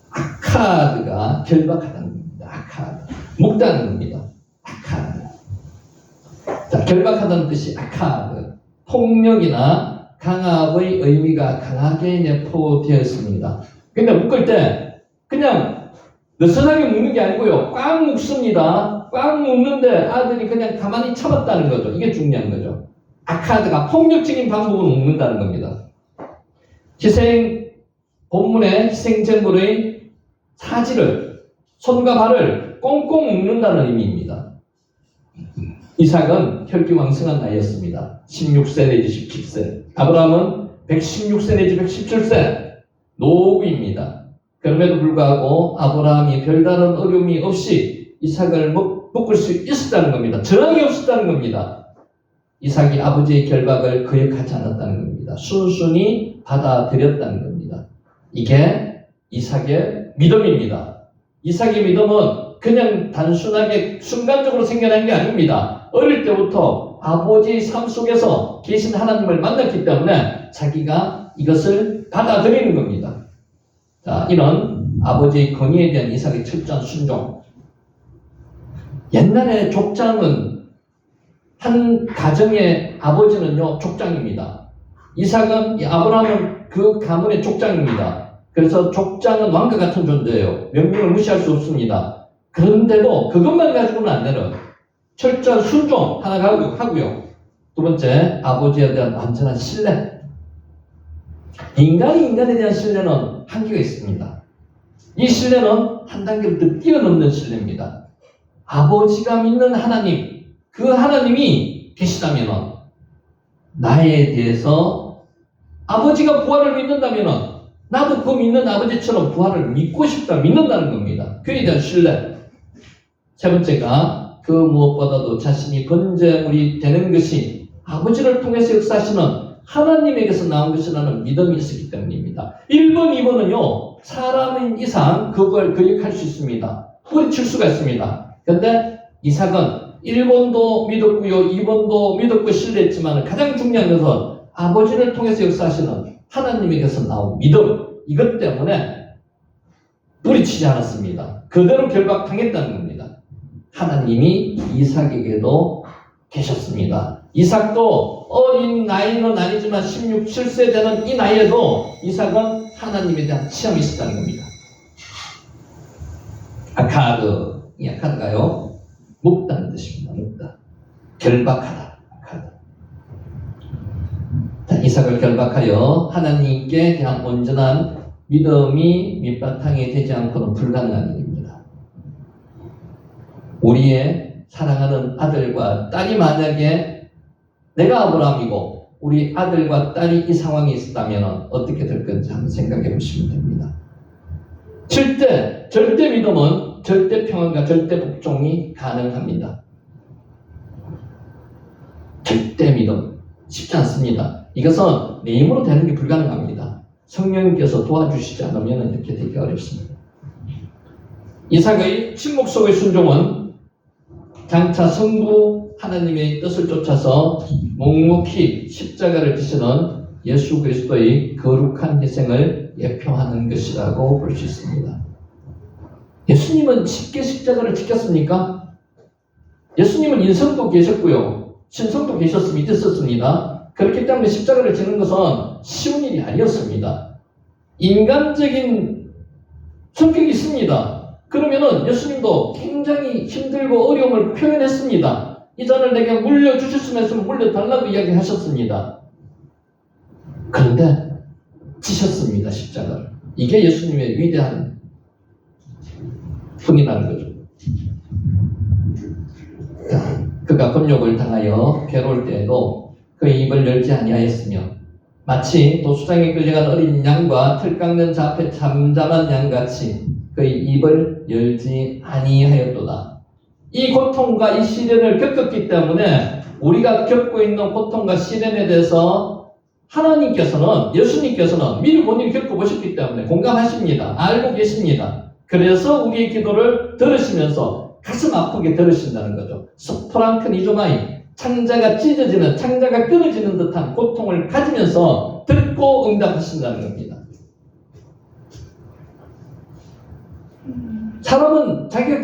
아카드가 결박하다는 겁니다. 아카드, 묶다는 겁니다. 아카드. 자, 결박하다는 뜻이 아카드, 폭력이나 강압의 의미가 강하게 내포되어 있습니다. 근데 묶을 때 그냥 느슨하게 묶는 게 아니고요, 꽉 묶습니다. 꽉 묶는데 아들이 그냥 가만히 참았다는 거죠. 이게 중요한 거죠. 아카드가 폭력적인 방법으로 묶는다는 겁니다. 본문의 희생제물의 사지를, 손과 발을 꽁꽁 묶는다는 의미입니다. 이삭은 혈기왕성한 나이였습니다. 16세 내지 17세. 아브라함은 116세 내지 117세. 노부입니다. 그럼에도 불구하고 아브라함이 별다른 어려움이 없이 이삭을 묶을 수 있었다는 겁니다. 저항이 없었다는 겁니다. 이삭이 아버지의 결박을 거역하지 않았다는 겁니다. 순순히 받아들였다는 겁니다. 이게 이삭의 믿음입니다. 이삭의 믿음은 그냥 단순하게 순간적으로 생겨난 게 아닙니다. 어릴 때부터 아버지의 삶 속에서 계신 하나님을 만났기 때문에 자기가 이것을 받아들이는 겁니다. 자, 이런 아버지의 건의에 대한 이삭의 철저한 순종. 옛날에 족장은 한 가정의 아버지는요 족장입니다. 이삭은 아브라함은 그 가문의 족장입니다. 그래서 족장은 왕과 같은 존재예요. 명령을 무시할 수 없습니다. 그런데도 그것만 가지고는 안 되는 철저한 순종 하나가 하고요. 두 번째, 아버지에 대한 완전한 신뢰. 인간이 인간에 대한 신뢰는 한계가 있습니다. 이 신뢰는 한 단계를 더 뛰어넘는 신뢰입니다. 아버지가 믿는 하나님, 그 하나님이 계시다면 나에 대해서 아버지가 부활을 믿는다면 나도 그 믿는 아버지처럼 부활을 믿고 싶다, 믿는다는 겁니다. 그에 대한 신뢰. 세 번째가 그 무엇보다도 자신이 번제물이 되는 것이 아버지를 통해서 역사하시는 하나님에게서 나온 것이라는 믿음이 있었기 때문입니다. 1번, 2번은요, 사람인 이상 그걸 거역할 수 있습니다. 뿌리칠 수가 있습니다. 근데 이삭은 1번도 믿었고요, 2번도 믿었고 신뢰했지만 가장 중요한 것은 아버지를 통해서 역사하시는 하나님에게서 나온 믿음, 이것 때문에 뿌리치지 않았습니다. 그대로 결박당했다는 겁니다. 하나님이 이삭에게도 계셨습니다. 이삭도 어린 나이는 아니지만 16, 7세 되는 이 나이에도 이삭은 하나님에 대한 체험이 있었다는 겁니다. 아카드, 이 아카드가요, 묶다는 뜻입니다. 묶다. 결박하다. 아카드. 자, 이삭을 결박하여 하나님께 대한 온전한 믿음이 밑바탕이 되지 않고는 불가능한 일입니다. 우리의 사랑하는 아들과 딸이 만약에 내가 아브라함이고 우리 아들과 딸이 이 상황에 있었다면 어떻게 될 건지 한번 생각해 보시면 됩니다. 절대 믿음은 절대 평안과 절대 복종이 가능합니다. 절대 믿음 쉽지 않습니다. 이것은 내 힘으로 되는 게 불가능합니다. 성령님께서 도와주시지 않으면 이렇게 되기 어렵습니다. 이삭의 침묵 속의 순종은 장차 성부 하나님의 뜻을 쫓아서 묵묵히 십자가를 지시는 예수 그리스도의 거룩한 희생을 예표하는 것이라고 볼 수 있습니다. 예수님은 쉽게 십자가를 지켰습니까? 예수님은 인성도 계셨고요, 신성도 있었습니다. 그렇기 때문에 십자가를 지는 것은 쉬운 일이 아니었습니다. 인간적인 성격이 있습니다. 그러면은 예수님도 굉장히 힘들고 어려움을 표현했습니다. 이 잔을 내게 물려주셨으면 했으면 물려달라고 이야기하셨습니다. 그런데 지셨습니다, 십자가를. 이게 예수님의 위대한 분이라는 거죠. 그가 검욕을 당하여 괴로울 때에도 그의 입을 열지 아니하였으며 마치 도수장에 끌려간 어린 양과 틀 깎는 자 앞에 잠잠한 양같이 그의 입을 열지 아니하였도다. 이 고통과 이 시련을 겪었기 때문에 우리가 겪고 있는 고통과 시련에 대해서 하나님께서는, 예수님께서는 미리 본인이 겪어보셨기 때문에 공감하십니다. 알고 계십니다. 그래서 우리의 기도를 들으시면서 가슴 아프게 들으신다는 거죠. 스프랑크니조마이, 창자가 찢어지는, 창자가 끊어지는 듯한 고통을 가지면서 듣고 응답하신다는 겁니다. 사람은 자기가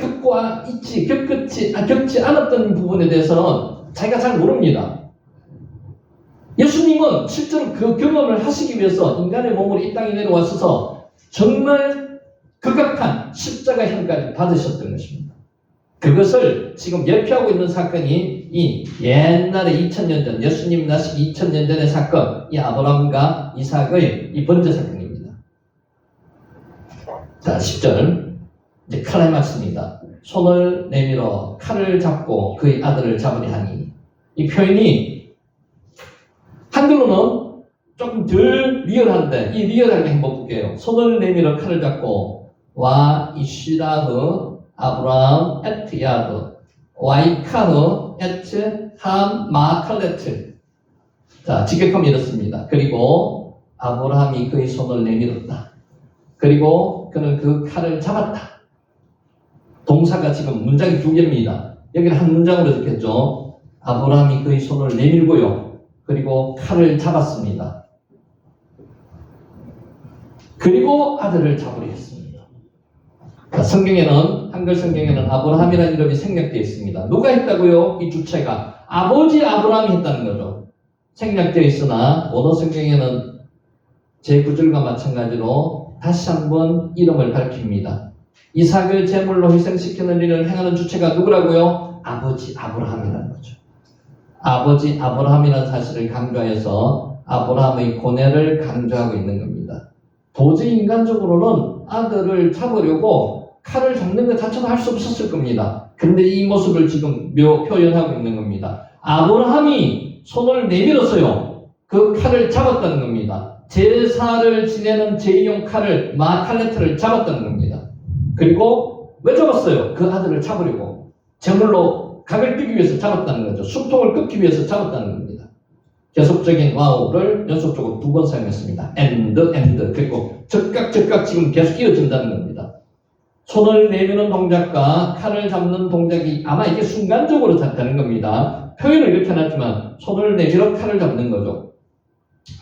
겪지 않았던 부분에 대해서는 자기가 잘 모릅니다. 예수님은 실제로 그 경험을 하시기 위해서 인간의 몸으로 이 땅에 내려와서 정말 극악한 십자가형까지 받으셨던 것입니다. 그것을 지금 예표하고 있는 사건이 이 옛날에 2000년 전, 예수님 나시기 2000년 전의 사건, 이 아브라함과 이삭의 이 번제 사건입니다. 자, 10절. 이제 클라이막스입니다. 손을 내밀어 칼을 잡고 그의 아들을 잡으려 하니. 이 표현이 한글로는 조금 덜 리얼한데, 이 리얼하게 한번 볼게요. 손을 내밀어 칼을 잡고 와 이시라흐 아브라함 에트 야드 와이카흐 에트 함 마칼레트. 자, 직역하면 이렇습니다. 그리고 아브라함이 그의 손을 내밀었다. 그리고 그는 그 칼을 잡았다. 동사가 지금 문장이 두 개입니다. 여기는 한 문장으로 적혔죠. 아브라함이 그의 손을 내밀고요. 그리고 칼을 잡았습니다. 그리고 아들을 잡으려 했습니다. 성경에는, 한글 성경에는 아브라함이라는 이름이 생략되어 있습니다. 누가 했다고요? 이 주체가 아버지 아브라함이 했다는 거죠. 생략되어 있으나 원어 성경에는 제9절과 마찬가지로 다시 한번 이름을 밝힙니다. 이삭을 제물로 희생시키는 일을 행하는 주체가 누구라고요? 아버지 아브라함이라는 거죠. 아버지 아브라함이라는 사실을 강조해서 아브라함의 고뇌를 강조하고 있는 겁니다. 도저히 인간적으로는 아들을 잡으려고 칼을 잡는 것 자체도 할 수 없었을 겁니다. 근데 이 모습을 지금 표현하고 있는 겁니다. 아브라함이 손을 내밀었어요. 그 칼을 잡았다는 겁니다. 제사를 지내는 제이용 칼을 마칼레트를 잡았다는 겁니다. 그리고 왜 잡았어요? 그 아들을 잡으려고 제물로 각을 뛰기 위해서 잡았다는 거죠. 숨통을 끊기 위해서 잡았다는 겁니다. 계속적인 와우를 연속적으로 2번 사용했습니다. and 그리고 즉각 지금 계속 이어진다는 겁니다. 손을 내미는 동작과 칼을 잡는 동작이 아마 이게 순간적으로 되는 겁니다. 표현을 이렇게 해놨지만 손을 내밀어 칼을 잡는 거죠.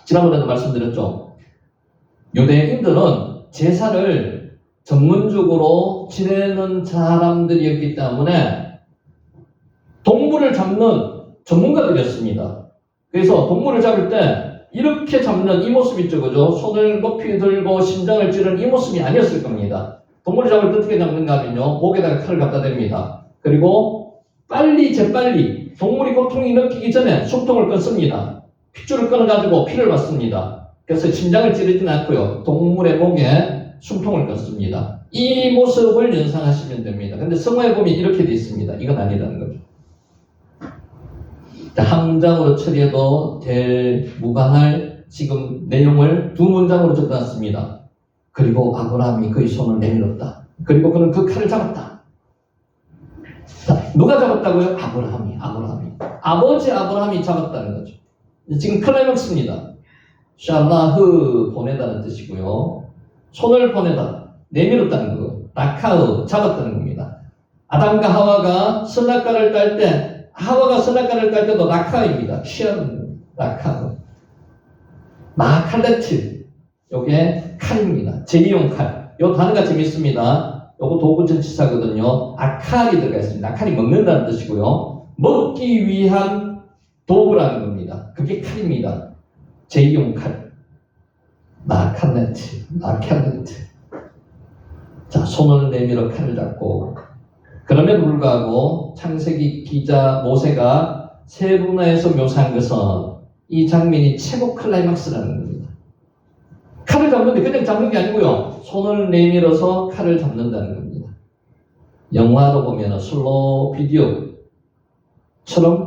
지난번에도 말씀드렸죠. 유대인들은 제사를 전문적으로 지내는 사람들이었기 때문에 동물을 잡는 전문가들이었습니다. 그래서 동물을 잡을 때 이렇게 잡는 이 모습 있죠, 그죠? 손을 높이 들고 심장을 찌르는 이 모습이 아니었을 겁니다. 동물을 잡을 때 어떻게 잡는가 하면요, 목에다가 칼을 갖다 댑니다. 그리고 재빨리 동물이 고통이 느끼기 전에 숨통을 끊습니다. 핏줄을 끊어가지고 피를 받습니다. 그래서 심장을 찌르지는 않고요, 동물의 목에 숨통을 끊습니다. 이 모습을 연상하시면 됩니다. 근데 성화에 보면 이렇게 돼 있습니다. 이건 아니라는 거죠. 한 문장으로 처리해도 될 무방할 지금 내용을 2문장으로 적어놨습니다. 그리고 아브라함이 그의 손을 내밀었다. 그리고 그는 그 칼을 잡았다. 자, 누가 잡았다고요? 아브라함이. 아버지 아브라함이 잡았다는 거죠. 지금 클라이막스입니다. 샬라흐 보내다는 뜻이고요. 손을 보내다, 내밀었다는 거, 라카흐 잡았다는 겁니다. 아담과 하와가 선악과를 딸 때, 하와가 선악과를 딸 때도 라카입니다. 시안 라카흐. 마칼레트, 요게 칼입니다. 제이용 칼. 요 단어가 재밌습니다. 요거 도구 전치사거든요. 아칼이 들어가 있습니다. 아칼이 먹는다는 뜻이고요. 먹기 위한 도구라는 겁니다. 그게 칼입니다. 제이용 칼. 마칼레트. 자, 손을 내밀어 칼을 잡고, 그럼에도 불구하고 창세기 기자 모세가 세분화해서 묘사한 것은 이 장면이 최고 클라이막스라는 겁니다. 칼을 잡는데 그냥 잡는 게 아니고요, 손을 내밀어서 칼을 잡는다는 겁니다. 영화로 보면 슬로우 비디오처럼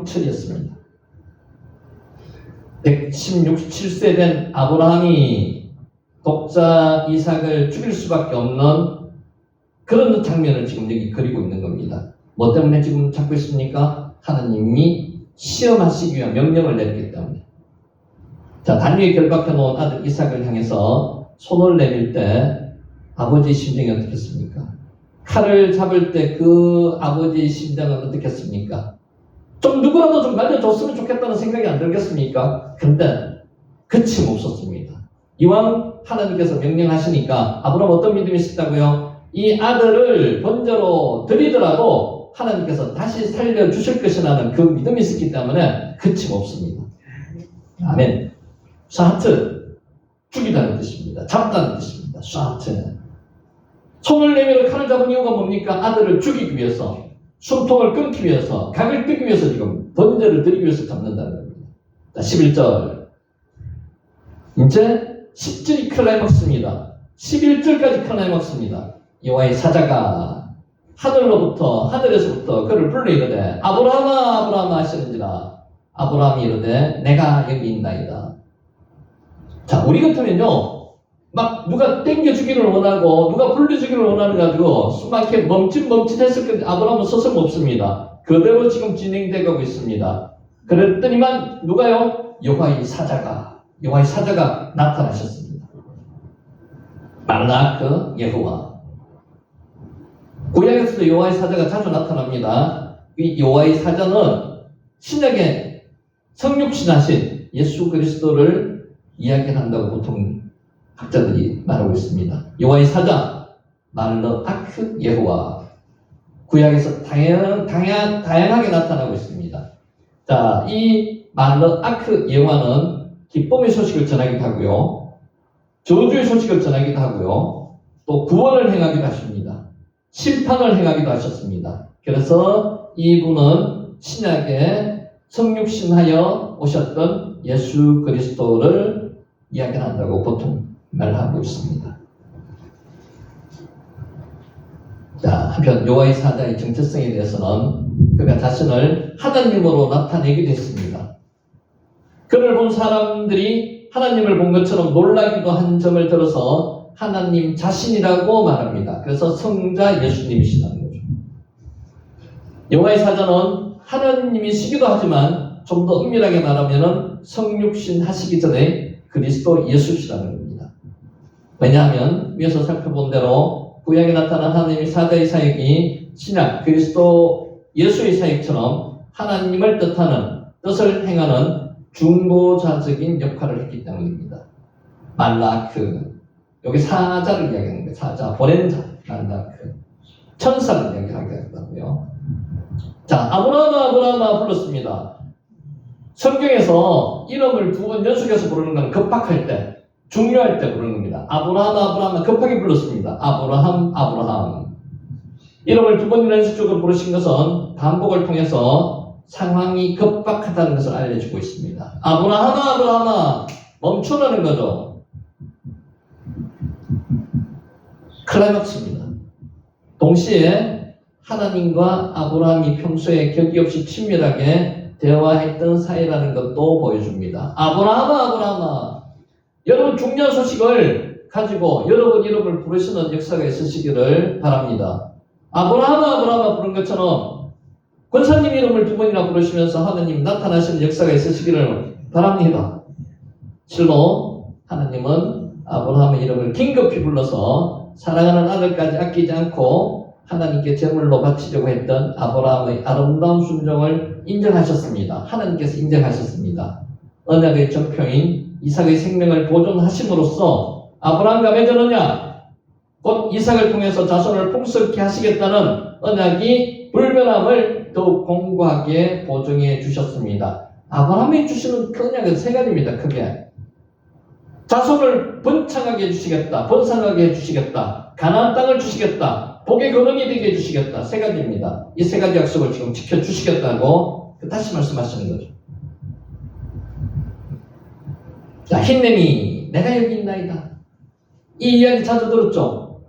처리했습니다. 117세 된 아브라함이 독자 이삭을 죽일 수밖에 없는 그런 장면을 지금 여기 그리고 있는 겁니다. 뭐 때문에 지금 잡고 있습니까? 하나님이 시험하시기 위한 명령을 내렸기 때문에. 자, 단위에 결박해 놓은 아들 이삭을 향해서 손을 내밀 때 아버지의 심정이 어떻겠습니까? 칼을 잡을 때 그 아버지의 심정은 어떻겠습니까? 좀 누구라도 좀 말려줬으면 좋겠다는 생각이 안 들겠습니까? 근데 그침없었습니다. 이왕 하나님께서 명령하시니까 아브라함 어떤 믿음이 있었다고요? 이 아들을 번제로 드리더라도 하나님께서 다시 살려주실 것이라는 그 믿음이 있었기 때문에 그침없습니다. 아멘. 샤트, 죽이다는 뜻입니다. 잡다는 뜻입니다. 샤트. 손을 내밀어 칼을 잡은 이유가 뭡니까? 아들을 죽이기 위해서. 숨통을 끊기 위해서, 각을 끄기 위해서 지금 번제를 드리기 위해서 잡는다는 겁니다. 자, 11절. 이제 10절이 클라이막스입니다. 11절까지 클라이막스입니다. 여호와의 사자가 하늘에서부터 그를 불러 이르되 아브라함아 아브라함아 하시는지라. 아브라함이 이르되 내가 여기 있나이다. 자, 우리 같으면요, 막 누가 땡겨주기를 원하고 누가 불러주기를 원하는 가지고 수많게 멈칫멈칫했을 건데 아브라함은 서슴없습니다. 그대로 지금 진행되고 있습니다. 그랬더니만 누가요? 여호와의 사자가 나타나셨습니다. 말라크 여호와. 구약에서도 여호와의 사자가 자주 나타납니다. 이 여호와의 사자는 신약에 성육신하신 예수 그리스도를 이야기한다고 보통 학자들이 말하고 있습니다. 여호와의 사자, 말라크 여호와. 구약에서 다양하게 나타나고 있습니다. 자, 이 말라크 여호와는 기쁨의 소식을 전하기도 하고요, 저주의 소식을 전하기도 하고요, 또 구원을 행하기도 하십니다. 심판을 행하기도 하셨습니다. 그래서 이분은 신약에 성육신하여 오셨던 예수 그리스도를 이야기한다고 보통 말하고 있습니다. 자, 한편 여호와의 사자의 정체성에 대해서는 그가 자신을 하나님으로 나타내기도 했습니다. 그를 본 사람들이 하나님을 본 것처럼 놀라기도 한 점을 들어서 하나님 자신이라고 말합니다. 그래서 성자 예수님이시라는 거죠. 여호와의 사자는 하나님이시기도 하지만 좀 더 은밀하게 말하면 성육신 하시기 전에 그리스도 예수시라는 겁니다. 왜냐하면 위에서 살펴본 대로 구약에 나타난 하나님의 사자의 사역이 신약 그리스도 예수의 사역처럼 하나님을 뜻하는 뜻을 행하는 중보자적인 역할을 했기 때문입니다. 말라크, 여기 사자를 이야기하는 거예요. 사자, 보낸 자, 말라크. 천사를 이야기하겠다고요. 자, 아브라함아 불렀습니다. 성경에서 이름을 두 번 연속해서 부르는 건 급박할 때, 중요할 때 부르는 겁니다. 아브라함아 급하게 불렀습니다. 아브라함. 이름을 두 번 연속적으로 부르신 것은 반복을 통해서 상황이 급박하다는 것을 알려주고 있습니다. 아브라함아 멈춰라는 거죠. 클라이막스입니다. 동시에 하나님과 아브라함이 평소에 격이 없이 친밀하게 대화했던 사이라는 것도 보여줍니다. 아브라함아 여러분 중요한 소식을 가지고 여러분 이름을 부르시는 역사가 있으시기를 바랍니다. 아브라함아 부른 것처럼 권사님 이름을 두 번이나 부르시면서 하나님 나타나시는 역사가 있으시기를 바랍니다. 실로 하나님은 아브라함의 이름을 긴급히 불러서 사랑하는 아들까지 아끼지 않고 하나님께 제물로 바치려고 했던 아브라함의 아름다운 순종을 인정하셨습니다. 하나님께서 인정하셨습니다. 언약의 전표인 이삭의 생명을 보존하심으로써 아브라함과 맺었느냐? 곧 이삭을 통해서 자손을 풍성케 하시겠다는 언약이 불변함을 더욱 공고하게 보증해 주셨습니다. 아브라함이 주시는 그 언약은 세 가지입니다. 크게. 자손을 번창하게 해주시겠다. 번성하게 해주시겠다. 가나안 땅을 주시겠다. 복의 근원이 되게 해주시겠다. 세 가지입니다. 이 세 가지 약속을 지금 지켜주시겠다고 다시 말씀하시는 거죠. 자, 힘내니 내가 여기 있나이다. 이 이야기 자주 들었죠.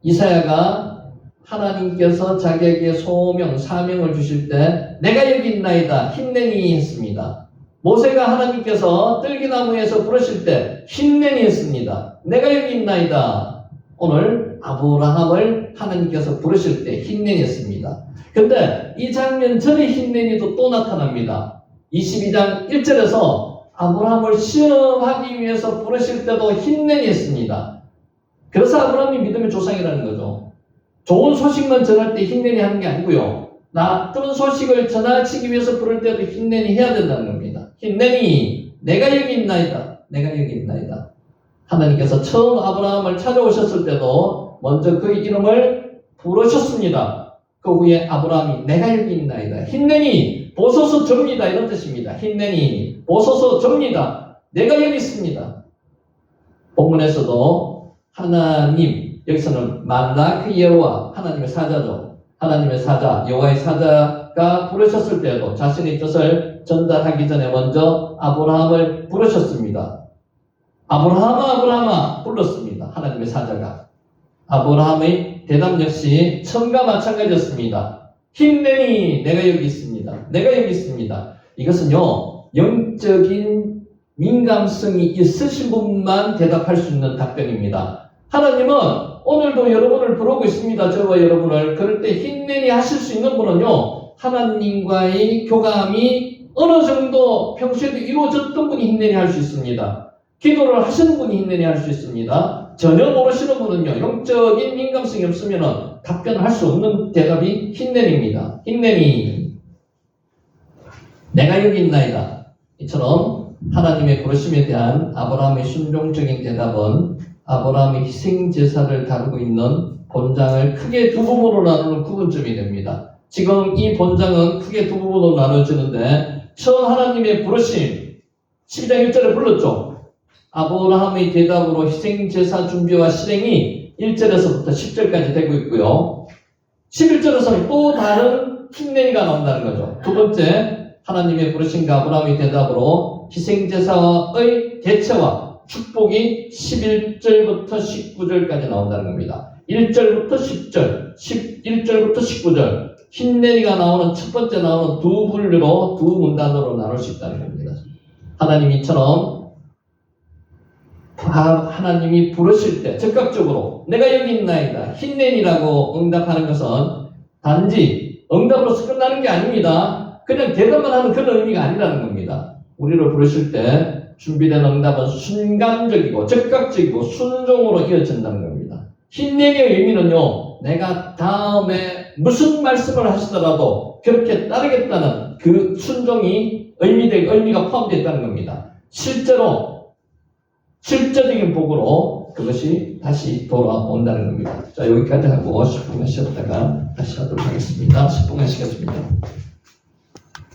이사야가 하나님께서 자기에게 소명, 사명을 주실 때 내가 여기 있나이다. 힘내니 했습니다. 모세가 하나님께서 뜰기나무에서 부르실 때 힘내니 했습니다. 내가 여기 있나이다. 오늘 아브라함을 하나님께서 부르실 때 힘내니 했습니다. 근데 이 장면 전에 힘내니도 또 나타납니다. 22장 1절에서 아브라함을 시험하기 위해서 부르실 때도 힘내니 했습니다. 그래서 아브라함이 믿음의 조상이라는 거죠. 좋은 소식만 전할 때 힘내니 하는 게 아니고요. 나쁜 소식을 전하시기 위해서 부를 때도 힘내니 해야 된다는 겁니다. 힘내니 내가 여기 있나이다. 내가 여기 있나이다. 하나님께서 처음 아브라함을 찾아오셨을 때도 먼저 그의 이름을 부르셨습니다. 그 후에 아브라함이 내가 여기 있나이다. 힘내니 보소서 접니다. 이런 뜻입니다. 힘내니 보소서 접니다. 내가 여기 있습니다. 본문에서도 하나님, 여기서는 말라크 여호와 하나님의 사자죠. 하나님의 사자, 여호와의 사자가 부르셨을 때에도 자신의 뜻을 전달하기 전에 먼저 아브라함을 부르셨습니다. 아브라함아, 아브라함아 불렀습니다. 하나님의 사자가. 아브라함의 대답 역시 처음과 마찬가지였습니다. 힘내니 내가 여기 있습니다. 내가 여기 있습니다. 이것은요, 영적인 민감성이 있으신 분만 대답할 수 있는 답변입니다. 하나님은 오늘도 여러분을 부르고 있습니다. 저와 여러분을. 그럴 때 힘내니 하실 수 있는 분은요, 하나님과의 교감이 어느 정도 평소에도 이루어졌던 분이 힘내니 할 수 있습니다. 기도를 하시는 분이 힘내니 할 수 있습니다. 전혀 모르시는 분은요, 영적인 민감성이 없으면 답변을 할 수 없는 대답이 힘내니입니다. 힘내니 내가 여기 있나이다. 이처럼 하나님의 부르심에 대한 아브라함의 순종적인 대답은 아브라함의 희생제사를 다루고 있는 본장을 크게 두 부분으로 나누는 구분점이 됩니다. 지금 이 본장은 크게 두 부분으로 나눠지는데 처음 하나님의 부르심 12장 1절에 불렀죠. 아브라함의 대답으로 희생제사 준비와 실행이 1절에서부터 10절까지 되고 있고요. 11절에서는 또 다른 힘내기가 나온다는 거죠. 두 번째, 하나님의 부르심과 아브라함의 대답으로 희생제사의 대체와 축복이 11절부터 19절까지 나온다는 겁니다. 1절부터 10절, 11절부터 19절, 힘내기가 나오는 첫 번째 나오는 두 분류로, 두 문단으로 나눌 수 있다는 겁니다. 하나님이 이처럼 하나님이 부르실 때 적극적으로 내가 여기 있나이다, 힘내니라고 응답하는 것은 단지 응답으로서 끝나는 게 아닙니다. 그냥 대답만 하는 그런 의미가 아니라는 겁니다. 우리를 부르실 때 준비된 응답은 순간적이고 적극적이고 순종으로 이어진다는 겁니다. 힘내기의 의미는요, 내가 다음에 무슨 말씀을 하시더라도 그렇게 따르겠다는 그 순종이 의미가 포함되어 있다는 겁니다. 실제로 실제적인 복으로 그것이 다시 돌아온다는 겁니다. 자, 여기까지 하고 10분간 쉬었다가 다시 하도록 하겠습니다. 10분간 쉬겠습니다.